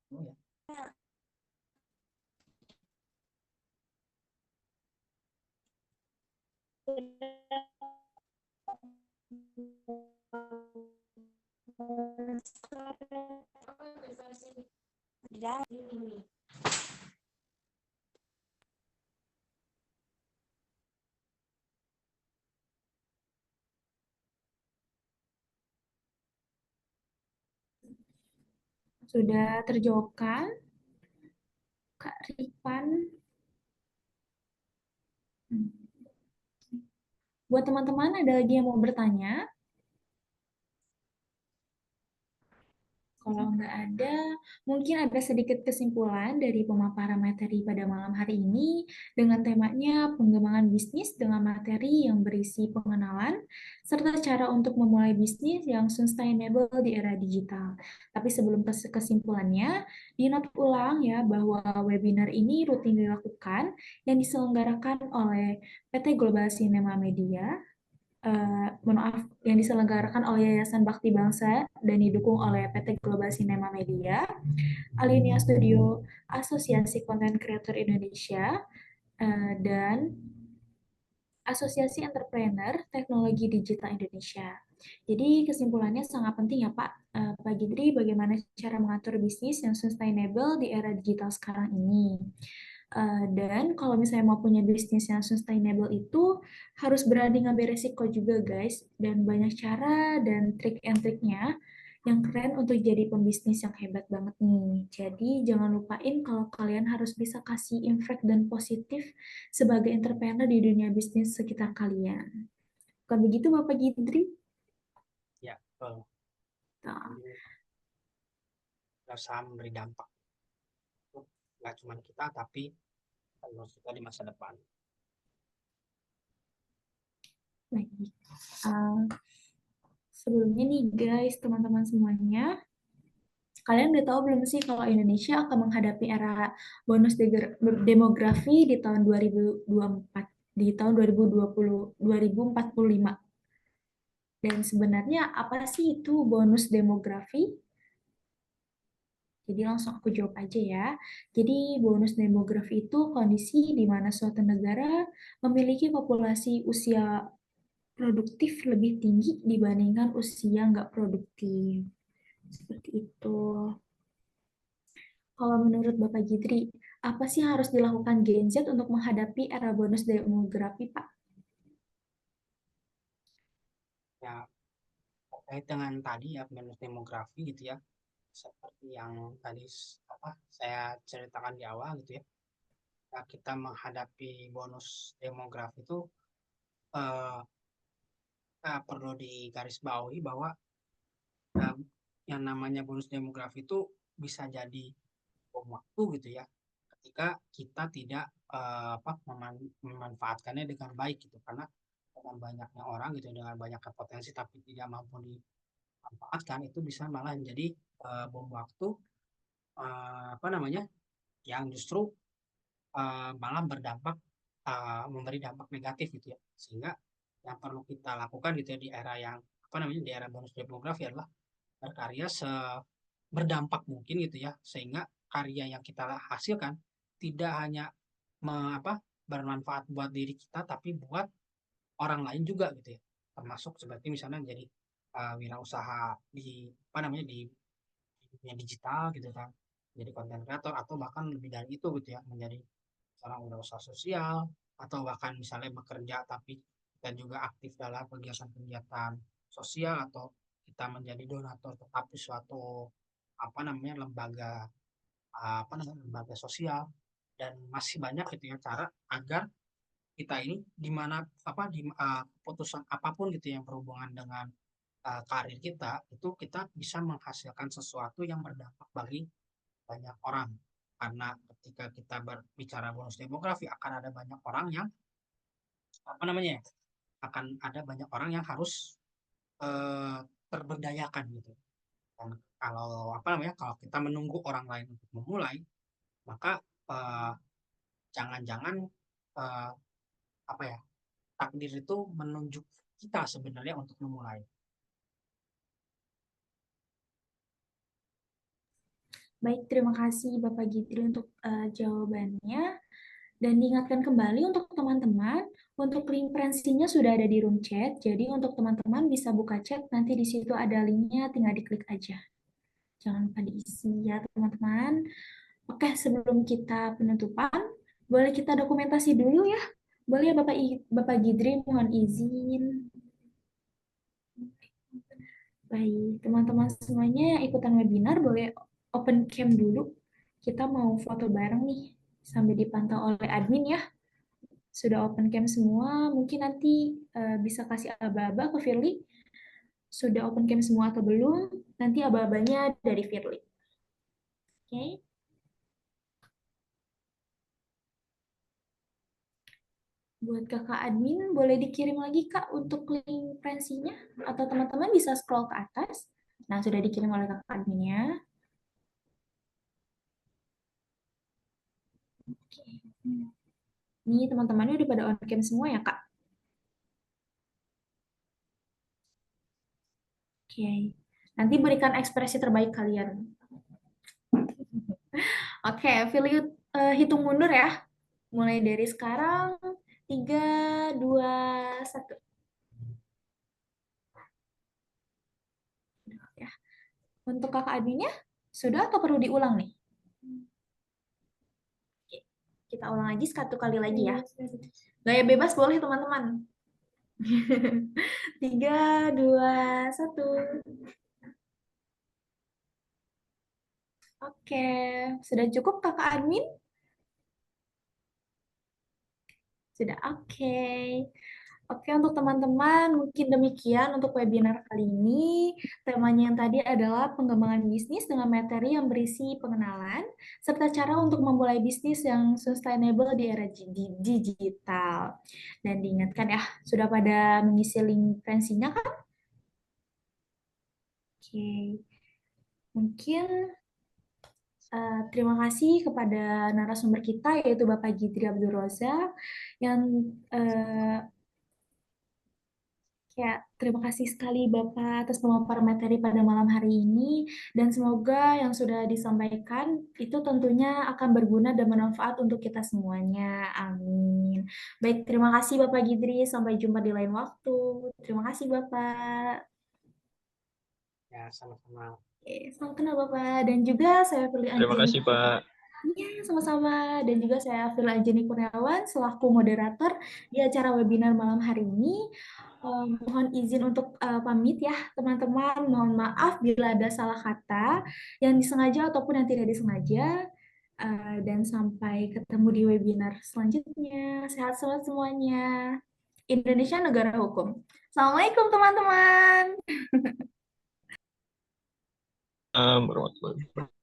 Gitu ya. Sudah terjawabkan, Kak Ripan? Buat teman-teman, ada lagi yang mau bertanya? Kalau nggak ada, mungkin ada sedikit kesimpulan dari pemaparan materi pada malam hari ini dengan temanya pengembangan bisnis dengan materi yang berisi pengenalan serta cara untuk memulai bisnis yang sustainable di era digital. Tapi sebelum ke kesimpulannya, diingat ulang ya bahwa webinar ini rutin dilakukan yang diselenggarakan oleh PT Global Cinema Media, maaf, yang diselenggarakan oleh Yayasan Bakti Bangsa dan didukung oleh PT Global Cinema Media, Alinea Studio, Asosiasi Konten Kreator Indonesia, dan Asosiasi Entrepreneur Teknologi Digital Indonesia. Jadi kesimpulannya sangat penting ya Pak Gidri, bagaimana cara mengatur bisnis yang sustainable di era digital sekarang ini. Dan kalau misalnya mau punya bisnis yang sustainable itu harus berani ngambil resiko juga guys, dan banyak cara dan trik and triknya yang keren untuk jadi pembisnis yang hebat banget nih. Jadi jangan lupain kalau kalian harus bisa kasih impact dan positif sebagai entrepreneur di dunia bisnis sekitar kalian. Bukan begitu Bapak Gidri? Ya, betul. Nah, Usaha memberi dampak itu nggak cuma kita, tapi kalau kita di masa depan. baik. Sebelumnya nih guys, teman-teman semuanya, kalian udah tahu belum sih kalau Indonesia akan menghadapi era bonus demografi di tahun 2024, di tahun 2045. Dan sebenarnya apa sih itu bonus demografi? Jadi langsung aku jawab aja ya. Jadi bonus demografi itu kondisi di mana suatu negara memiliki populasi usia produktif lebih tinggi dibandingkan usia nggak produktif. Seperti itu. Kalau menurut Bapak Gidri, apa sih yang harus dilakukan Gen Z untuk menghadapi era bonus demografi, Pak? Ya, terkait dengan tadi ya bonus demografi gitu ya, seperti yang tadi saya ceritakan di awal gitu ya. Nah, kita menghadapi bonus demografi itu eh, perlu digarisbawahi bahwa eh, yang namanya bonus demografi itu bisa jadi bom waktu gitu ya, ketika kita tidak memanfaatkannya dengan baik gitu, karena dengan banyaknya orang gitu dengan banyaknya potensi tapi tidak mampu dimanfaatkan, itu bisa malah menjadi bom waktu yang justru malah memberi dampak negatif gitu ya. Sehingga yang perlu kita lakukan gitu ya di era yang di era bonus demografi adalah berkarya berdampak mungkin gitu ya, sehingga karya yang kita hasilkan tidak hanya bermanfaat buat diri kita tapi buat orang lain juga gitu ya, termasuk seperti misalnya jadi wirausaha di di dunia digital gitu kan, jadi konten kreator, atau bahkan lebih dari itu gitu ya, menjadi seorang wirausaha sosial, atau bahkan misalnya bekerja tapi kita juga aktif dalam kegiatan-kegiatan sosial, atau kita menjadi donatur tetap di suatu lembaga lembaga sosial. Dan masih banyak gitu ya cara agar kita ini di mana keputusan apapun gitu yang berhubungan dengan karir kita, itu kita bisa menghasilkan sesuatu yang berdampak bagi banyak orang. Karena ketika kita berbicara bonus demografi akan ada banyak orang yang harus eh, terberdayakan gitu. Dan kalau kita menunggu orang lain untuk memulai, maka eh, jangan-jangan eh, takdir itu menunjuk kita sebenarnya untuk memulai. Baik, terima kasih Bapak Gidri untuk jawabannya. Dan diingatkan kembali untuk teman-teman, untuk link referensinya sudah ada di room chat. Jadi untuk teman-teman bisa buka chat, nanti di situ ada linknya, tinggal diklik aja. Jangan lupa diisi ya teman-teman. Oke, sebelum kita penutupan, boleh kita dokumentasi dulu ya? Boleh ya Bapak Gidri, mohon izin. Baik, teman-teman semuanya yang ikutan webinar boleh open cam dulu. Kita mau foto bareng nih, sambil dipantau oleh admin ya. Sudah open cam semua, mungkin nanti bisa kasih aba-aba ke Firly. Sudah open cam semua atau belum? Nanti aba-abanya dari Firly. Oke. Buat kakak admin, boleh dikirim lagi kak untuk link Prensinya? Atau teman-teman bisa scroll ke atas. Nah, sudah dikirim oleh kakak adminnya. Oke. Ini teman-temannya udah pada on cam semua ya kak? Oke. Nanti berikan ekspresi terbaik kalian. Oke, Firly hitung mundur ya. Mulai dari sekarang, 3, 2, 1. Ya. Untuk kakak adminnya, sudah atau perlu diulang nih? Oke. Kita ulang lagi satu kali lagi ya. Gaya bebas boleh teman-teman. 3, 2, 1. Oke, sudah cukup kakak admin? Sudah oke. Oke, untuk teman-teman, mungkin demikian untuk webinar kali ini. Temanya yang tadi adalah pengembangan bisnis dengan materi yang berisi pengenalan, serta cara untuk memulai bisnis yang sustainable di era digital. Dan diingatkan ya, sudah pada mengisi link referensinya kan? Oke, mungkin terima kasih kepada narasumber kita, yaitu Bapak Gidri Abdul Rozak, yang ya, terima kasih sekali Bapak atas pemaparan materi pada malam hari ini, dan semoga yang sudah disampaikan itu tentunya akan berguna dan bermanfaat untuk kita semuanya. Amin. Baik, terima kasih Bapak Gidri. Sampai jumpa di lain waktu. Terima kasih Bapak. Ya, sama-sama. Oke, salam kenal Bapak. Dan juga saya Firly Terima Anjani. kasih, Pak. Iya, sama-sama. Dan juga saya Firly Anjani Kurniawan selaku moderator di acara webinar malam hari ini. Mohon izin untuk pamit ya, teman-teman. Mohon maaf bila ada salah kata yang disengaja ataupun yang tidak disengaja. Dan sampai ketemu di webinar selanjutnya. Sehat selalu semuanya. Indonesia negara hukum. Assalamualaikum teman-teman. Warahmatullahi wabarakatuh.